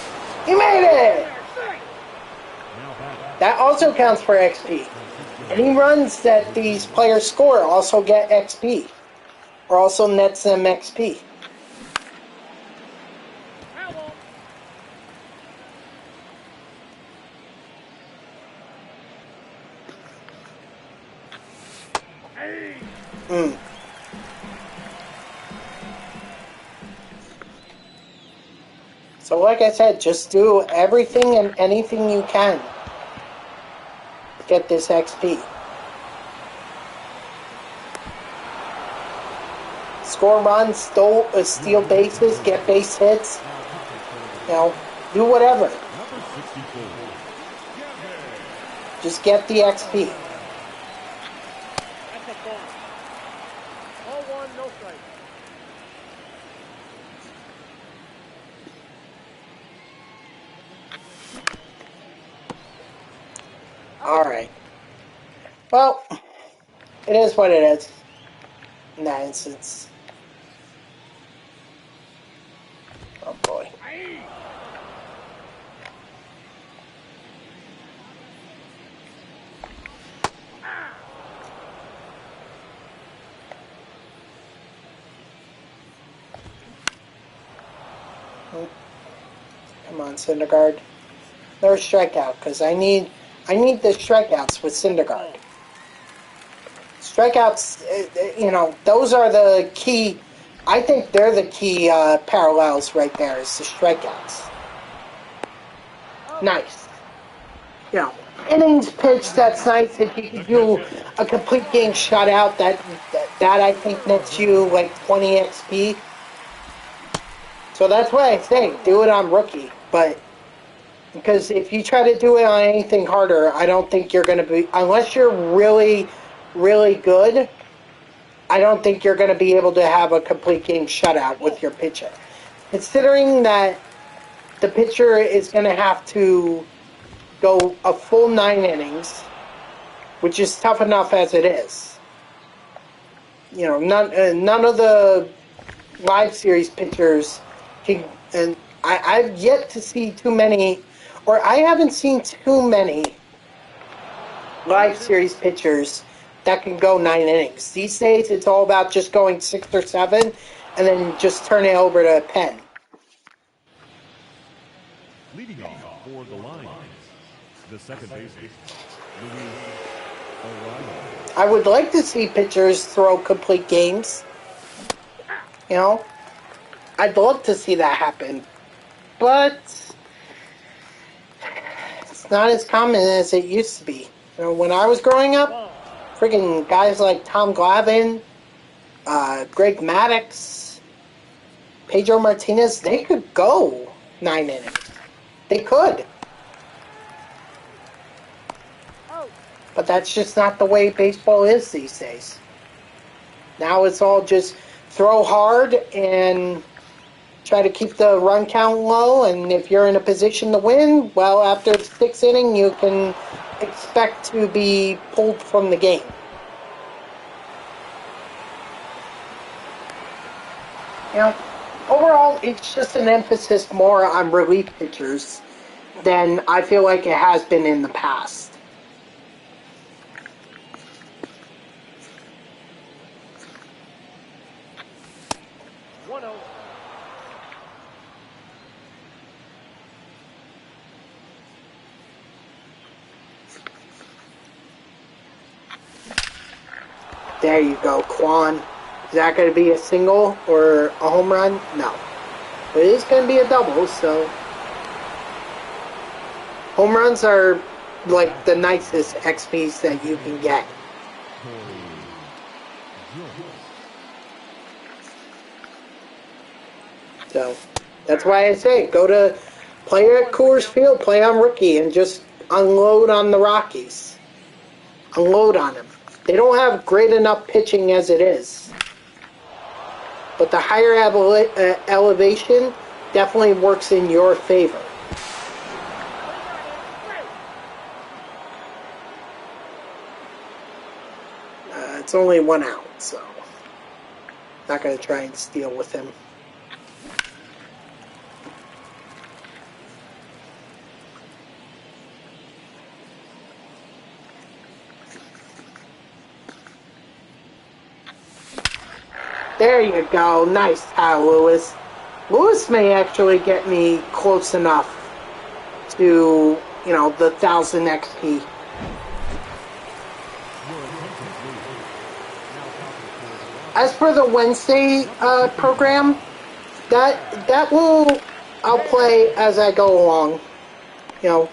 He made it! That also counts for XP. Any runs that these players score also get XP, or also nets them XP. So like I said, just do everything and anything you can to get this XP. Score runs, steal bases, get base hits. You know, do whatever. Just get the XP. That's a ball. Ball one, no strike. Alright. Well, it is what it is in that instance. Oh boy. Oh. Come on, Syndergaard. Another strikeout, because I need the strikeouts with Syndergaard. Strikeouts, you know, those are the key. I think they're the key parallels right there, is the strikeouts. Nice. You know, innings pitched, that's nice. If you could do a complete game shutout, that I think nets you like 20 XP. So that's why I say, do it on rookie. But because if you try to do it on anything harder, I don't think you're going to be, unless you're really, really good, I don't think you're going to be able to have a complete game shutout with your pitcher. Considering that the pitcher is going to have to go a full 9 innings, which is tough enough as it is. You know, none of the live series pitchers can, and I've yet to see too many, or I haven't seen too many live series pitchers that can go 9 innings. These days, it's all about just going 6 or 7, and then just turn it over to a pen. Leading off for the Lions, the second baseman, I would like to see pitchers throw complete games. You know, I'd love to see that happen, but it's not as common as it used to be. You know, when I was growing up, friggin' guys like Tom Glavine, Greg Maddux, Pedro Martinez, they could go 9 innings. They could. But that's just not the way baseball is these days. Now it's all just throw hard and try to keep the run count low, and if you're in a position to win, well, after the 6th inning, you can expect to be pulled from the game. You know, overall, it's just an emphasis more on relief pitchers than I feel like it has been in the past. There you go, Quan. Is that going to be a single or a home run? No. But it is going to be a double, so... Home runs are like the nicest XPs that you can get. So, that's why I say, go to play at Coors Field, play on rookie, and just unload on the Rockies. Unload on them. They don't have great enough pitching as it is. But the higher elevation definitely works in your favor. It's only 1 out, so not going to try and steal with him. There you go. Nice, Kyle Lewis. Lewis may actually get me close enough to, you know, the 1,000 XP. As for the Wednesday program, I'll play as I go along. You know,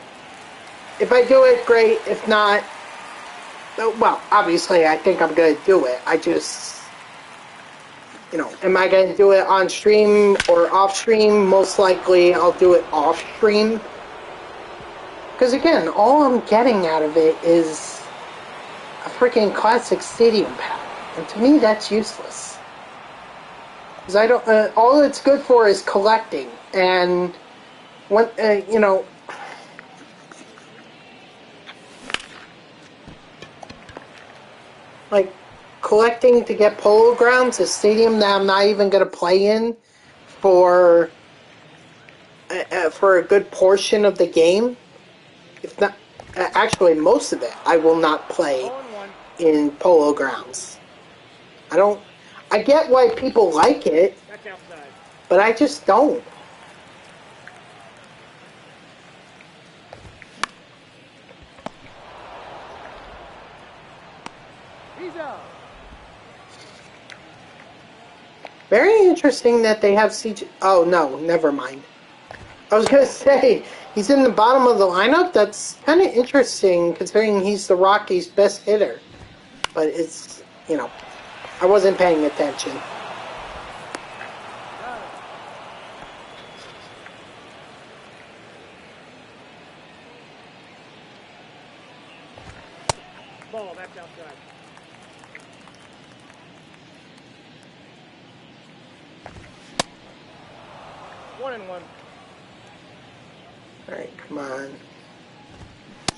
if I do it, great. If not, well, obviously I think I'm going to do it. I just, you know, am I going to do it on stream or off stream? Most likely I'll do it off stream. Because again, all I'm getting out of it is a freaking classic stadium pack. And to me, that's useless. Because I don't. All it's good for is collecting, and when you know, like collecting to get Polo Grounds, a stadium that I'm not even going to play in for a good portion of the game. If not, actually, most of it, I will not play in Polo Grounds. I get why people like it, but I just don't. Very interesting that they have CJ. Oh, no, never mind. I was going to say, he's in the bottom of the lineup? That's kind of interesting, considering he's the Rockies' best hitter. But it's, you know, I wasn't paying attention. Ball, that's outside. One and one. Alright, come on.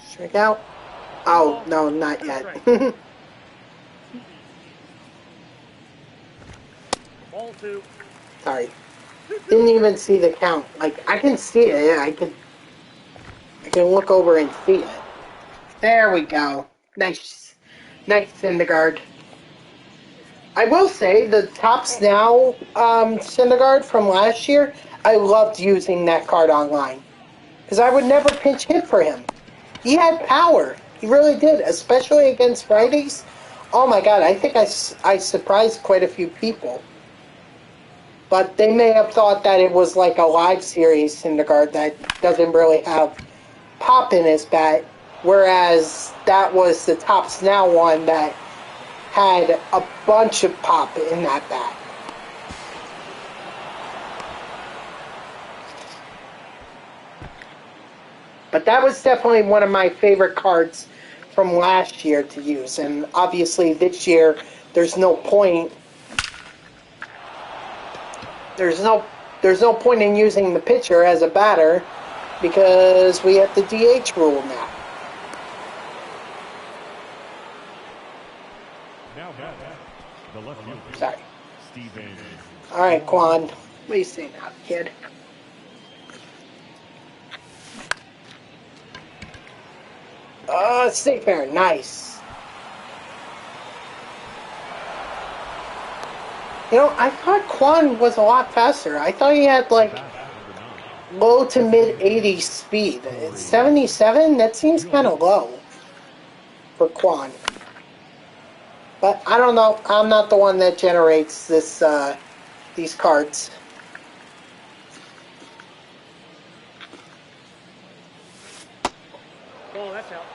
Strike out. Oh, no, not yet. Ball two. Sorry. Didn't even see the count. Like, I can see it. I can look over and see it. There we go. Nice. Nice, Syndergaard. I will say, the Tops Now Syndergaard from last year, I loved using that card online. Because I would never pinch hit for him. He had power. He really did, especially against righties. Oh my god, I think I surprised quite a few people. But they may have thought that it was like a live series Syndergaard that doesn't really have pop in his bat, whereas that was the Tops Now one that had a bunch of pop in that bat. But that was definitely one of my favorite cards from last year to use, and obviously this year there's no point. There's no point in using the pitcher as a batter because we have the DH rule now. Now the left fielder. Sorry. Steven. All right, Quan. What do you say now, kid? Stay fair. Nice. You know, I thought Quan was a lot faster. I thought he had, like, low to mid-80s speed. 77? That seems kind of low for Quan. But I don't know. I'm not the one that generates these cards. Ball, that's out.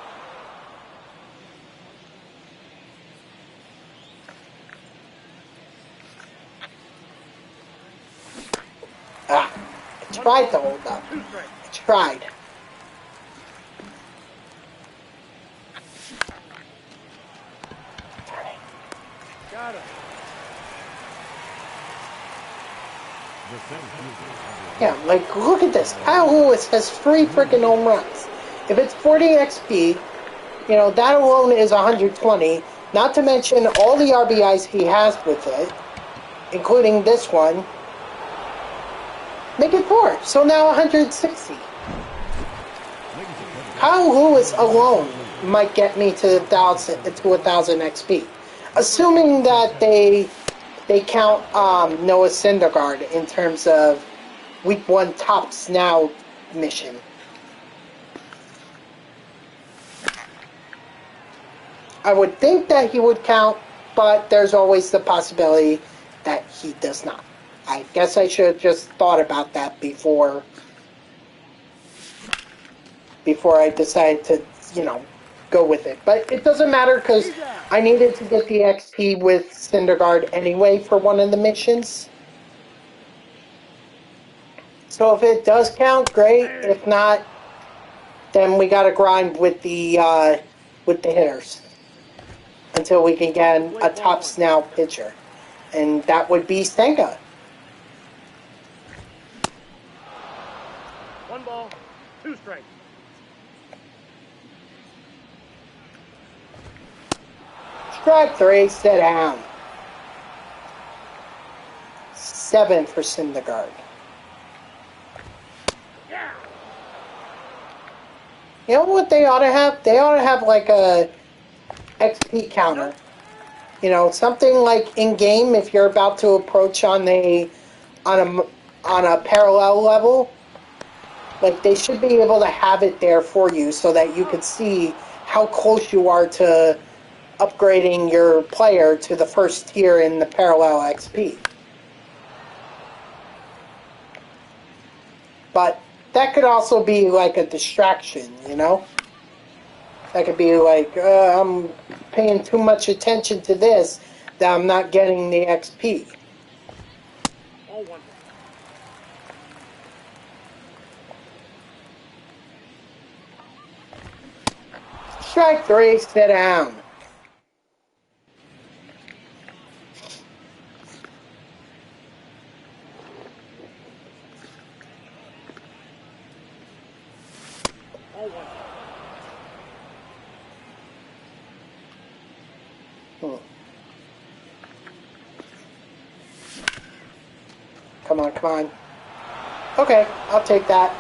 Ah, I tried to hold up. Two strikes. I tried. Got him. Yeah, like, look at this. Kyle Lewis has 3 freaking home runs. If it's 40 XP, you know, that alone is 120. Not to mention all the RBIs he has with it, including this one. Make it 4. So now 160. Kyle Lewis alone might get me to 1,000 XP. Assuming that they count Noah Syndergaard in terms of Week 1 Tops Now mission. I would think that he would count, but there's always the possibility that he does not. I guess I should have just thought about that before I decided to, you know, go with it. But it doesn't matter because I needed to get the XP with Syndergaard anyway for one of the missions. So if it does count, great. If not, then we got to grind with the hitters until we can get a Tops Now pitcher, and that would be Senga. 1 ball, 2 strikes. Strike 3, sit down. 7 for Syndergaard. Yeah. You know what they ought to have? They ought to have like a XP counter. You know, something like in game if you're about to approach on a parallel level. Like they should be able to have it there for you so that you could see how close you are to upgrading your player to the first tier in the parallel XP. But that could also be like a distraction, you know? That could be like, I'm paying too much attention to this that I'm not getting the XP. All 1. Strike 3, sit down. All 1. Come on, come on. Okay, I'll take that.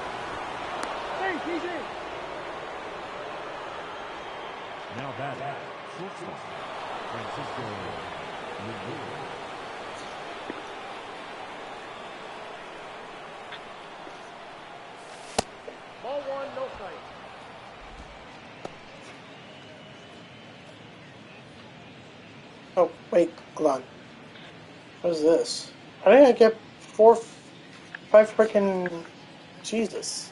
Hey, PJ. Now batting, shortstop, Francisco. Ball 1, no strikes. Oh, wait, hold on. What is this? How did I get 5 freaking... Jesus.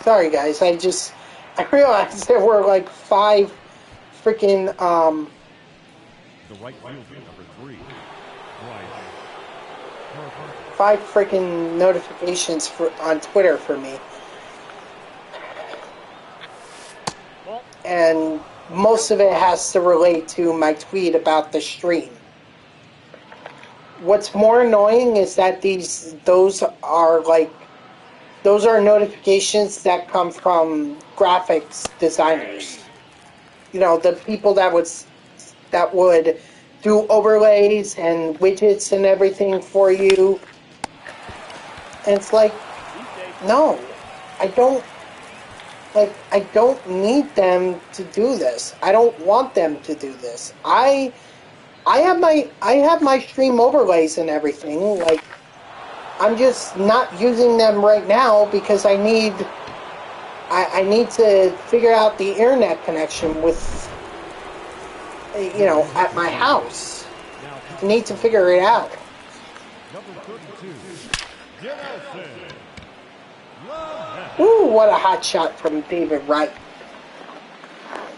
Sorry, guys, I realized there were like 5 freaking, The right fielder, number 3, Bryce. 5 freaking notifications on Twitter for me. Ball. And most of it has to relate to my tweet about the stream. What's more annoying is that those are notifications that come from graphics designers. You know, the people that would do overlays and widgets and everything for you. And it's like, no, I don't need them to do this. I don't want them to do this. I have my stream overlays and everything. Like, I'm just not using them right now because I need I need to figure out the internet connection with, at my house. I need to figure it out. Number 32, Dynasty. Ooh, what a hot shot from David Wright.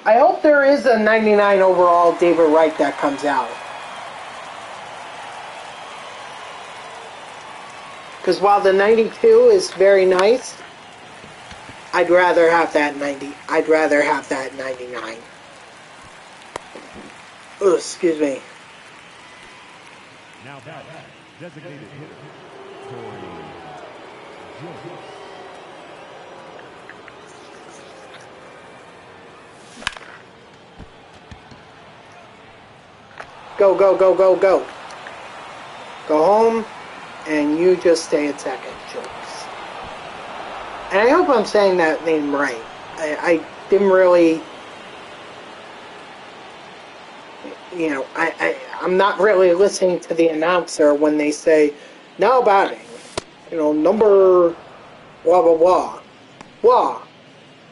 I hope there is a 99 overall David Wright that comes out. Because while the 92 is very nice, I'd rather have that 90. I'd rather have that 99. Oh, excuse me. Now that designated hitter, Corey Jones. Go, go, go, go, go. Go home, and you just stay at second, Jones. And I hope I'm saying that name right. I didn't really, I'm not really listening to the announcer when they say, now batting, number blah, blah, blah, blah,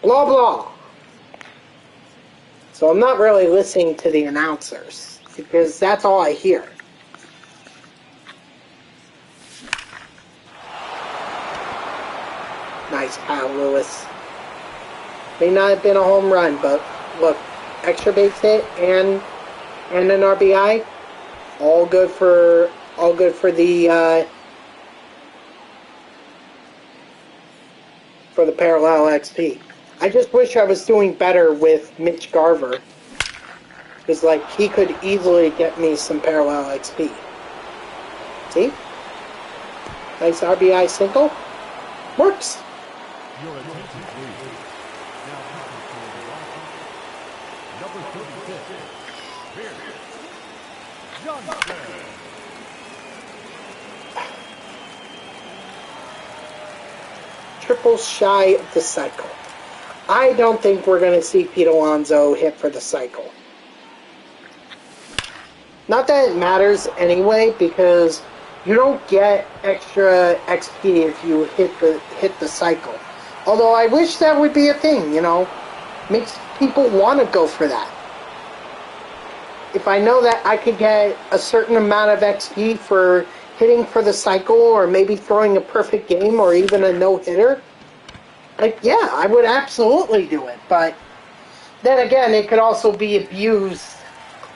blah, blah. So I'm not really listening to the announcers, because that's all I hear. Nice, Kyle Lewis. May not have been a home run, but look, extra base hit and an RBI, all good for the parallel XP. I just wish I was doing better with Mitch Garver, because he could easily get me some parallel XP. See? Nice RBI single. Works. Your attention, please. Now pitching for the Rockies, number 36, Pierce Johnson. Triple shy of the cycle. I don't think we're going to see Pete Alonso hit for the cycle. Not that it matters anyway, because you don't get extra XP if you hit the cycle. Although I wish that would be a thing, makes people want to go for that. If I know that I could get a certain amount of XP for hitting for the cycle, or maybe throwing a perfect game, or even a no-hitter, yeah, I would absolutely do it. But then again, it could also be abused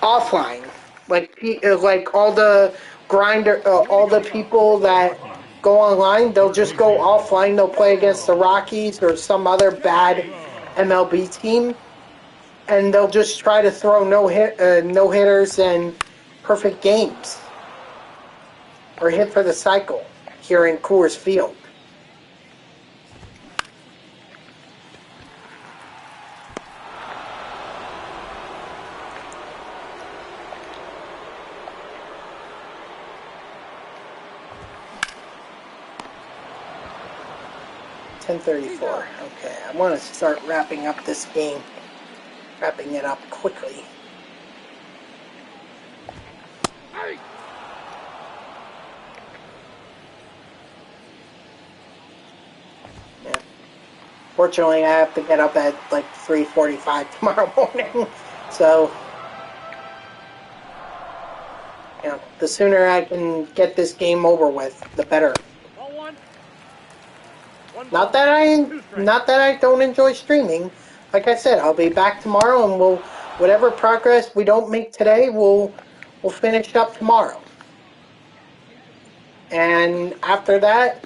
offline. Like all the all the people that go online, they'll just go offline. They'll play against the Rockies or some other bad MLB team, and they'll just try to throw no hitters and perfect games, or hit for the cycle here in Coors Field. .34. Okay, I want to start wrapping up this game. Wrapping it up quickly. Yeah. Fortunately, I have to get up at 3:45 tomorrow morning. So, the sooner I can get this game over with, the better. Not that I don't enjoy streaming. Like I said, I'll be back tomorrow, and whatever progress we don't make today, we'll finish up tomorrow. And after that,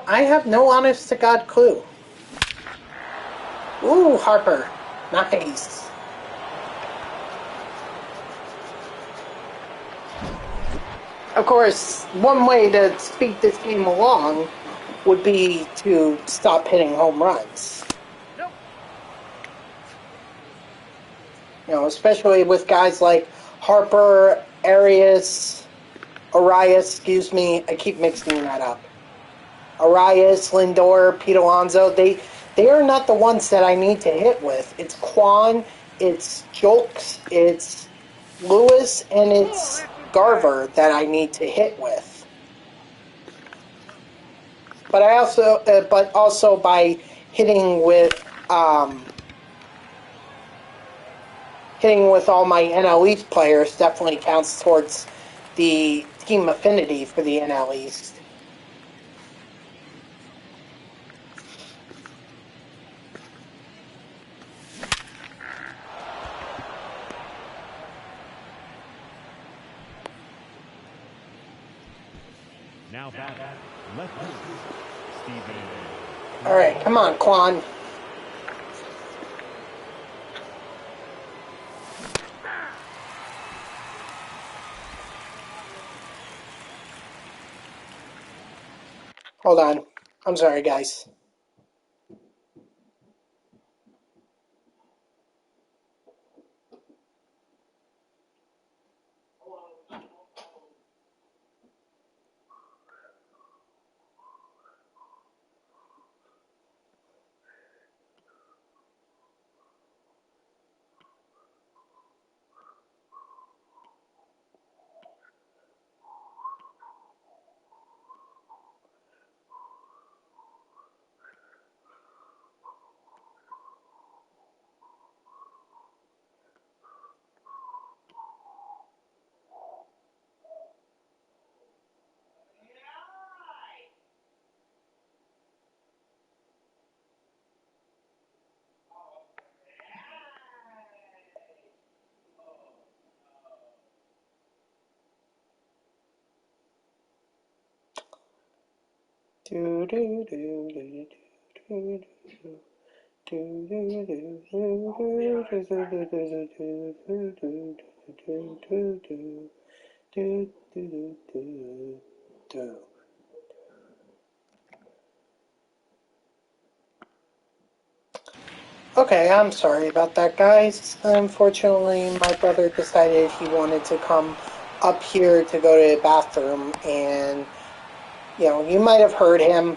I have no honest to God clue. Ooh, Harper, nice. Of course, one way to speed this game along would be to stop hitting home runs. Especially with guys like Harper, Arias, excuse me, I keep mixing that up. Arias, Lindor, Pete Alonso, they are not the ones that I need to hit with. It's Kwan, it's Jolks, it's Lewis, and it's Garver that I need to hit with. But also by hitting with all my NL East players definitely counts towards the team affinity for the NL East. Now back, left field, Steven. All right, come on, Quan. Hold on. I'm sorry, guys. Do do do do do do. Okay, I'm sorry about that, guys. Unfortunately, my brother decided he wanted to come up here to go to the bathroom, and, you might have heard him,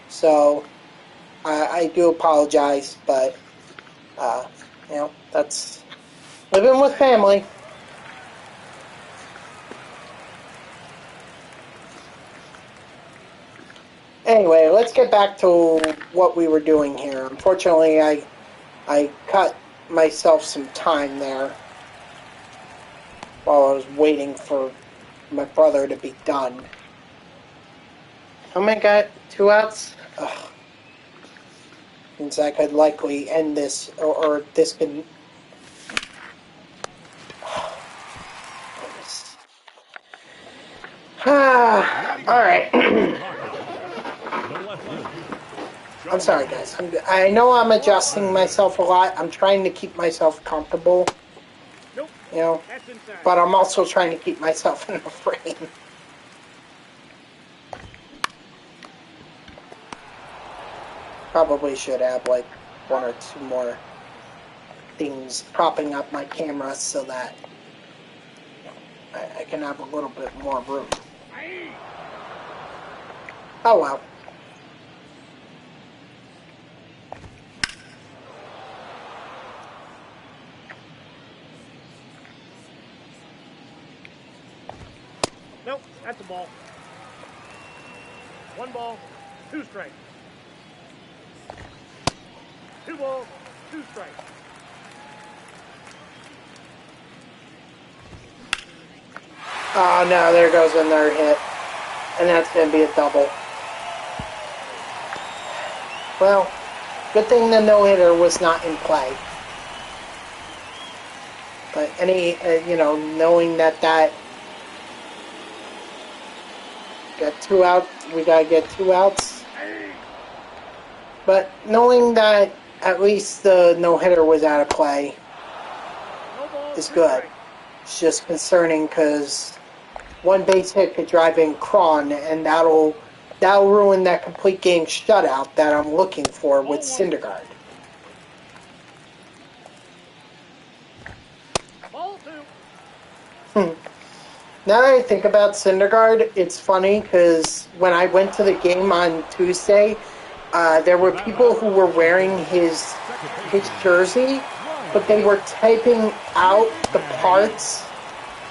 so I do apologize, but, that's living with family. Anyway, let's get back to what we were doing here. Unfortunately, I cut myself some time there while I was waiting for my brother to be done. Oh my god, 2 outs? Ugh. Means I could likely end this, or this could... Alright. No left field. I'm sorry, guys. I know I'm adjusting myself a lot. I'm trying to keep myself comfortable, Nope. That's inside. but I'm also trying to keep myself in the frame. Probably should have like 1 or 2 more things propping up my camera so that I can have a little bit more room. Oh well. Nope, that's a ball. 1 ball, 2 strikes. 2 balls, 2 strikes. Oh no, there goes another hit. And that's going to be a double. Well, good thing the no-hitter was not in play. But knowing that got 2 out, we got to get 2 outs. But knowing that at least the no-hitter was out of play is good. It's just concerning because 1 base hit could drive in Cron, and that'll ruin that complete game shutout that I'm looking for with Syndergaard. Ball 2. Now that I think about Syndergaard, it's funny because when I went to the game on Tuesday, there were people who were wearing his jersey, but they were typing out the parts,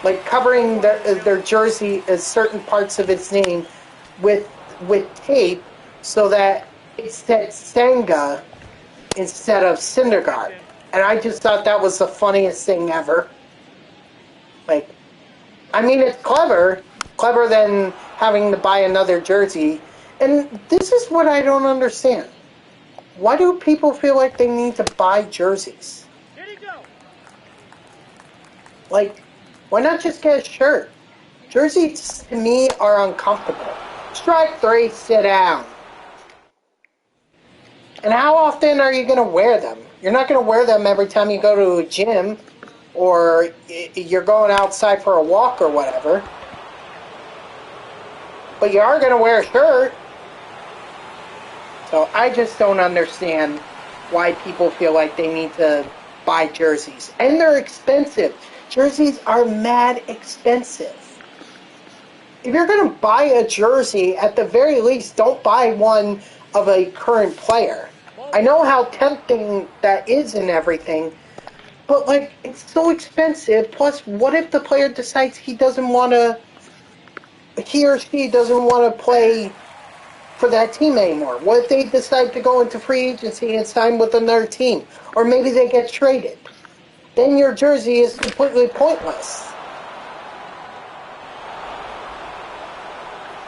like covering their jersey as certain parts of its name with tape, so that it said Senga instead of Syndergaard. And I just thought that was the funniest thing ever. Like, I mean, it's clever than having to buy another jersey. And this is what I don't understand. Why do people feel like they need to buy jerseys? Here you go. Like, why not just get a shirt? Jerseys, to me, are uncomfortable. Strike 3, sit down. And how often are you going to wear them? You're not going to wear them every time you go to a gym or you're going outside for a walk or whatever. But you are going to wear a shirt. So I just don't understand why people feel like they need to buy jerseys. And they're expensive. Jerseys are mad expensive. If you're going to buy a jersey, at the very least, don't buy one of a current player. I know how tempting that is and everything, but, like, it's so expensive. Plus, what if the player decides he or she doesn't want to play for that team anymore? What if they decide to go into free agency and sign with another team? Or maybe they get traded. Then your jersey is completely pointless.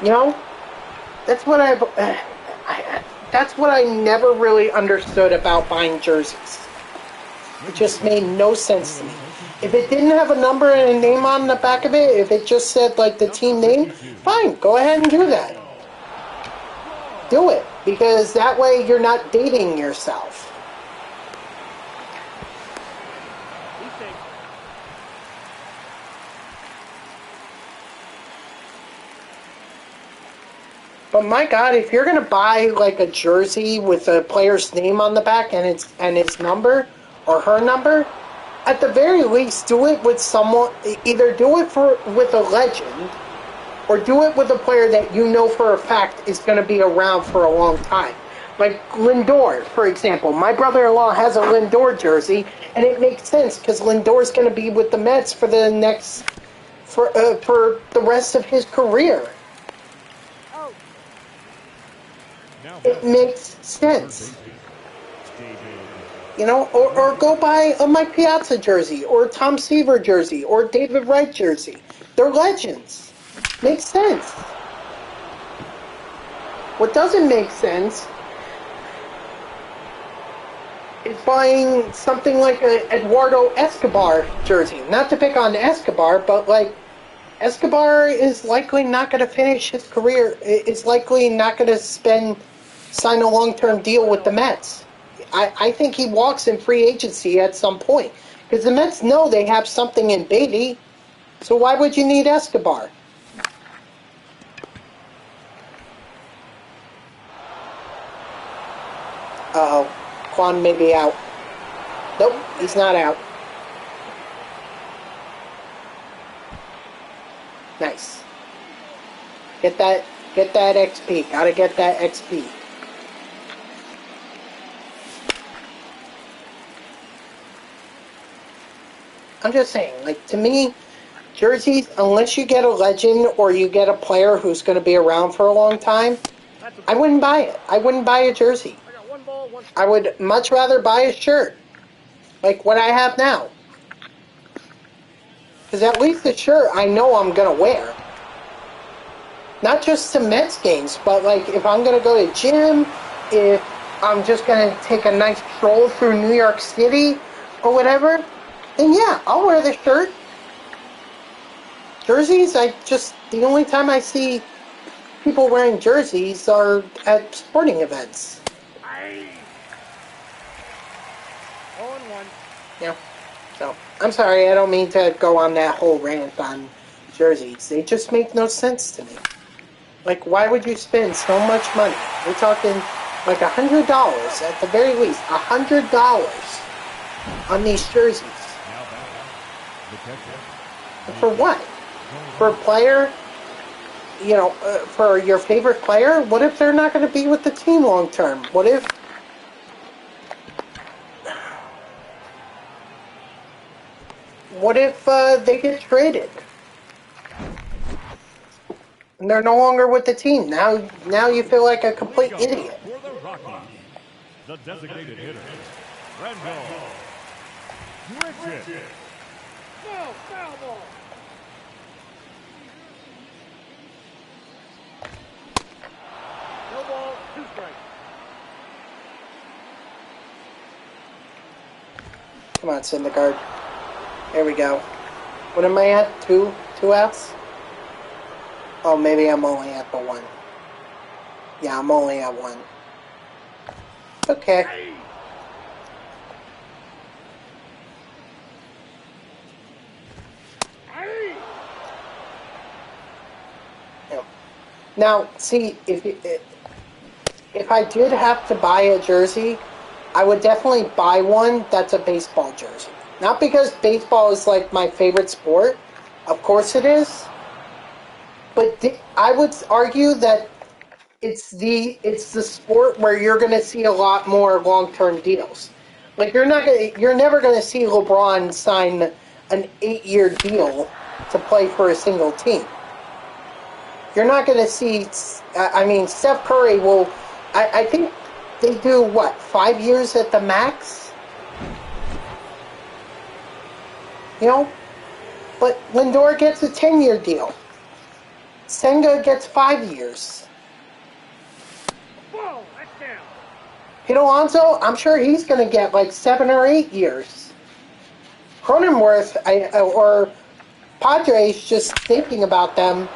You know? That's what I never really understood about buying jerseys. It just made no sense to me. If it didn't have a number and a name on the back of it, if it just said, like, the team name, fine, go ahead and do that. Do it, because that way you're not dating yourself. But my God, if you're gonna buy like a jersey with a player's name on the back and his number or her number, at the very least do it with someone. Either do it with a legend, or do it with a player that you know for a fact is going to be around for a long time. Like Lindor, for example. My brother-in-law has a Lindor jersey, and it makes sense because Lindor's going to be with the Mets for the rest of his career. It makes sense. You know, or go buy a Mike Piazza jersey, or a Tom Seaver jersey, or a David Wright jersey. They're legends. Makes sense. What doesn't make sense is buying something like an Eduardo Escobar jersey. Not to pick on Escobar, but like, Escobar is likely not going to finish his career. Is likely not going to sign a long-term deal with the Mets. I think he walks in free agency at some point. Because the Mets know they have something in Beatty. So why would you need Escobar? Uh-oh. Quan may be out. Nope, he's not out. Nice. Get that XP. Gotta get that XP. I'm just saying, like, to me, jerseys, unless you get a legend or you get a player who's going to be around for a long time, I wouldn't buy it. I wouldn't buy a jersey. I would much rather buy a shirt, like what I have now. Because at least the shirt I know I'm going to wear. Not just to Mets games, but like if I'm going to go to the gym, if I'm just going to take a nice stroll through New York City or whatever, then yeah, I'll wear the shirt. Jerseys, the only time I see people wearing jerseys are at sporting events. 0-1. Yeah. So, I'm sorry, I don't mean to go on that whole rant on jerseys. They just make no sense to me. Like, why would you spend so much money? We're talking like $100 at the very least. $100 on these jerseys. For what? For a player? You know, for your favorite player? What if they're not going to be with the team long term? What if they get traded? And they're no longer with the team. Now you feel like a complete idiot. Rockies, the designated hitter, Randall Grichuk. No, foul ball. No ball, 2 strikes. Come on, Syndergaard. There we go. What am I at? Two outs? Oh, maybe I'm only at the 1. Yeah, I'm only at 1. Okay. Yeah. Now, see, if I did have to buy a jersey, I would definitely buy one that's a baseball jersey. Not because baseball is like my favorite sport. Of course it is. But I would argue that it's the sport where you're going to see a lot more long-term deals. Like you're never going to see LeBron sign an 8-year deal to play for a single team. You're not going to see. I mean, Steph Curry will. I think they do what, 5 years at the max. You know, but Lindor gets a 10-year deal. Senga gets 5 years. Whoa, that's down. Pete Alonso, I'm sure he's going to get like 7 or 8 years. Cronenworth, or Padres, just thinking about them,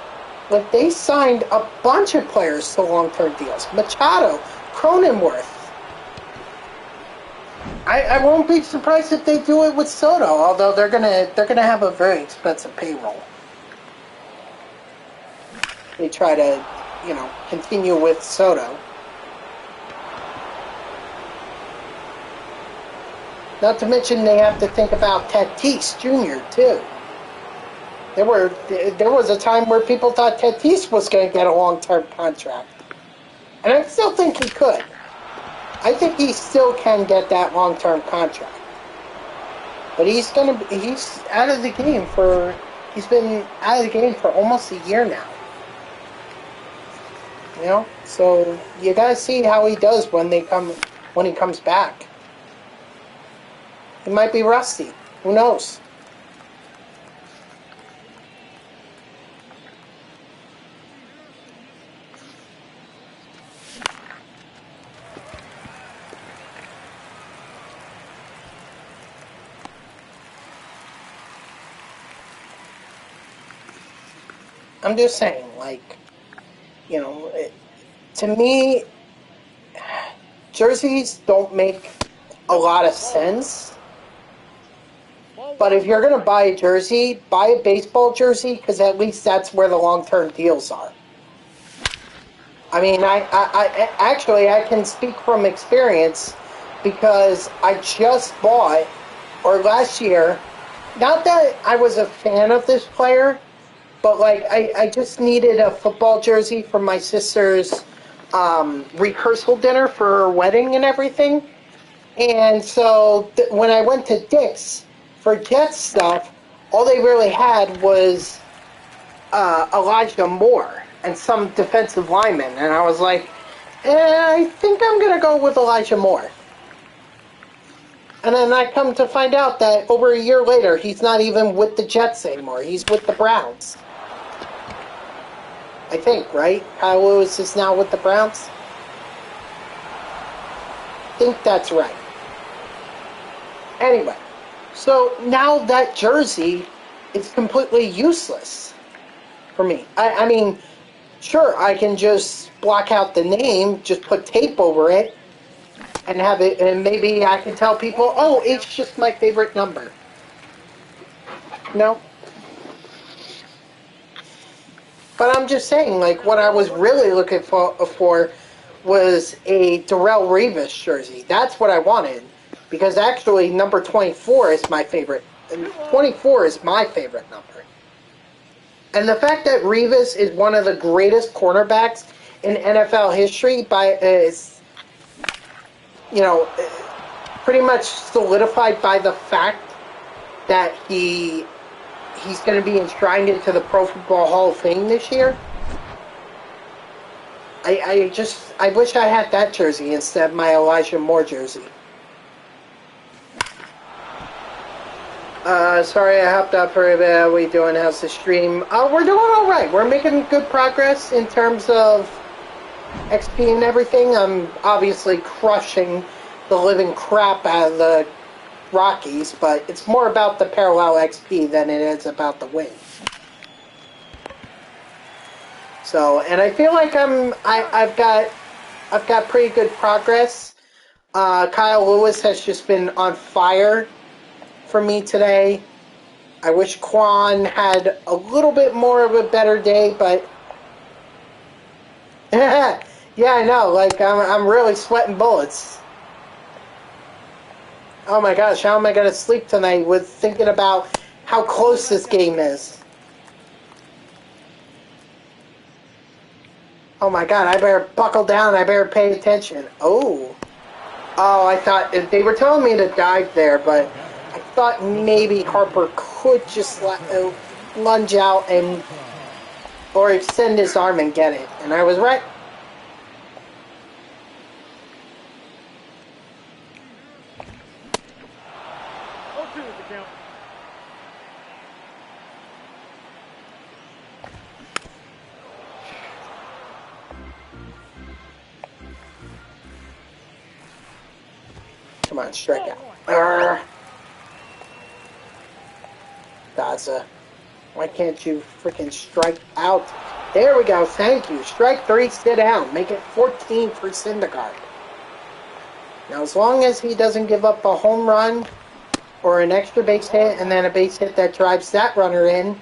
like they signed a bunch of players to long-term deals. Machado, Cronenworth. I won't be surprised if they do it with Soto, although they're gonna have a very expensive payroll. They try to, continue with Soto. Not to mention they have to think about Tatis Jr. too. There was a time where people thought Tatis was going to get a long-term contract, and I still think he could. I think he still can get that long-term contract, but he's out of the game for. He's been out of the game for almost a year now. So you gotta see how he does when he comes back. He might be rusty. Who knows? I'm just saying, to me, jerseys don't make a lot of sense. But if you're going to buy a jersey, buy a baseball jersey, because at least that's where the long-term deals are. I mean, I can speak from experience because I just bought, or last year, not that I was a fan of this player, but I just needed a football jersey for my sister's rehearsal dinner for her wedding and everything. And so when I went to Dick's for Jets stuff, all they really had was Elijah Moore and some defensive lineman. And I was like, I think I'm going to go with Elijah Moore. And then I come to find out that over a year later, he's not even with the Jets anymore. He's with the Browns. I think, right? Kyle Lewis is now with the Browns? I think that's right. Anyway, so now that jersey is completely useless for me. I mean, sure, I can just block out the name, just put tape over it, and have it, and maybe I can tell people, oh, it's just my favorite number. No? But I'm just saying, what I was really looking for was a Darrelle Revis jersey. That's what I wanted. Because actually, number 24 is my favorite. 24 is my favorite number. And the fact that Revis is one of the greatest cornerbacks in NFL history is, pretty much solidified by the fact that he's going to be enshrined into the Pro Football Hall of Fame this year. I wish I had that jersey instead of my Elijah Moore jersey. Sorry I hopped up for a bit. How we doing? How's the stream? We're doing alright. We're making good progress in terms of XP and everything. I'm obviously crushing the living crap out of the Rockies, but it's more about the parallel XP than it is about the win. So, and I feel like I've got pretty good progress. Kyle Lewis has just been on fire for me today. I wish Quan had a little bit more of a better day, but yeah, I know. Like I'm really sweating bullets. Oh my gosh, how am I gonna sleep tonight with thinking about how close this game is? Oh my god, I better buckle down. I better pay attention. Oh, I thought they were telling me to dive there, but I thought maybe Harper could just lunge out and or extend his arm and get it, and I was right. Come on, strike out. Daza. Why can't you freaking strike out? There we go, thank you. Strike 3, sit down. Make it 14 for Syndergaard. Now, as long as he doesn't give up a home run or an extra base hit and then a base hit that drives that runner in,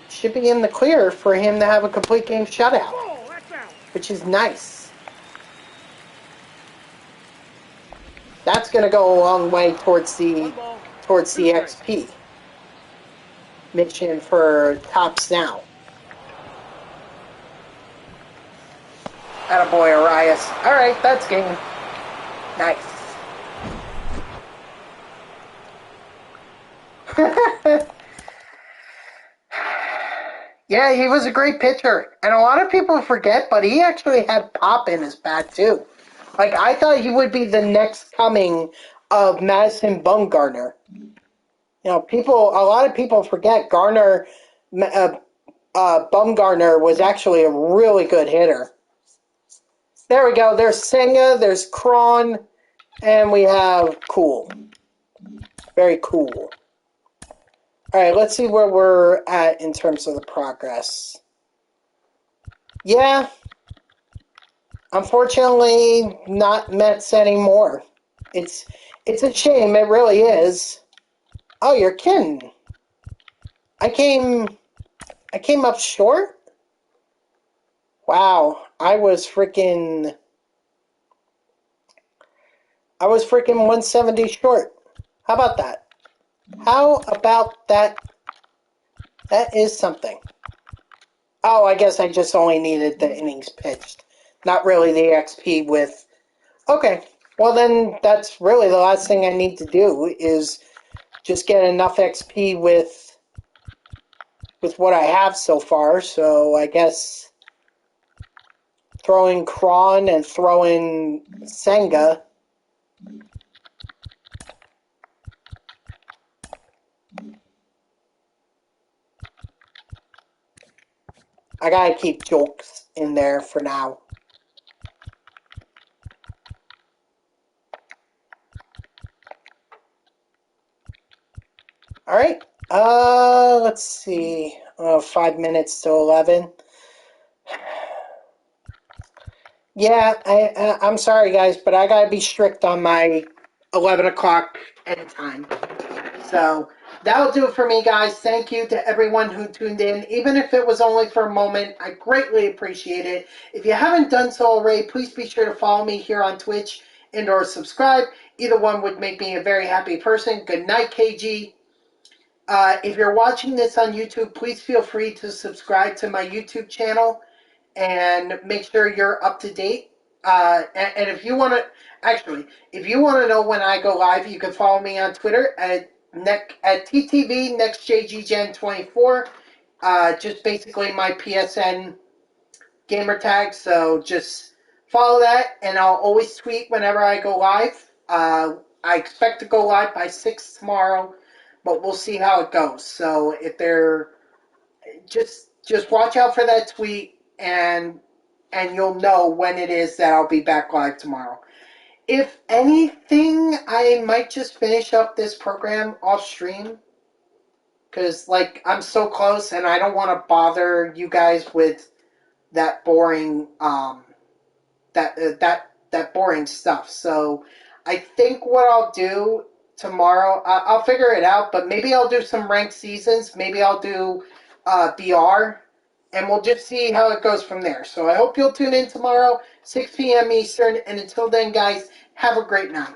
should be in the clear for him to have a complete game shutout, which is nice. That's going to go a long way towards the XP mission for tops now. Attaboy, Arias. Alright, that's game. Nice. Yeah, he was a great pitcher. And a lot of people forget, but he actually had pop in his bat, too. Like, I thought he would be the next coming of Madison Bumgarner. You know, a lot of people forget Bumgarner was actually a really good hitter. There we go. There's Senga, there's Cron, and we have Cool. Very cool. Alright, let's see where we're at in terms of the progress. Yeah. Unfortunately, not Mets anymore. It's a shame, it really is. Oh, you're kidding. I came up short? Wow, I was freaking 170 short. How about that? How about that? That is something. Oh, I guess I just only needed the innings pitched. Not really the XP with... Okay, well then that's really the last thing I need to do is just get enough XP with what I have so far. So I guess throwing Cron and throwing Senga. I gotta keep jokes in there for now. Alright, let's see. 5 minutes to 11. Yeah, I'm sorry guys, but I gotta be strict on my 11 o'clock end time. So, that'll do it for me guys. Thank you to everyone who tuned in. Even if it was only for a moment, I greatly appreciate it. If you haven't done so already, please be sure to follow me here on Twitch and or subscribe. Either one would make me a very happy person. Good night, KG. If you're watching this on YouTube, please feel free to subscribe to my YouTube channel and make sure you're up to date. And if you want to, actually, if you want to know when I go live, you can follow me on Twitter at TTV NextJGGen24. Just basically my PSN gamer tag, so just follow that, and I'll always tweet whenever I go live. I expect to go live by 6 tomorrow, but we'll see how it goes. So if they're just watch out for that tweet, and you'll know when it is that I'll be back live tomorrow. If anything, I might just finish up this program off stream, because like I'm so close, and I don't want to bother you guys with that boring that boring stuff. So I think what I'll do tomorrow, I'll figure it out, but maybe I'll do some ranked seasons. Maybe I'll do BR, and we'll just see how it goes from there. So I hope you'll tune in tomorrow, 6 p.m. Eastern, and until then, guys, have a great night.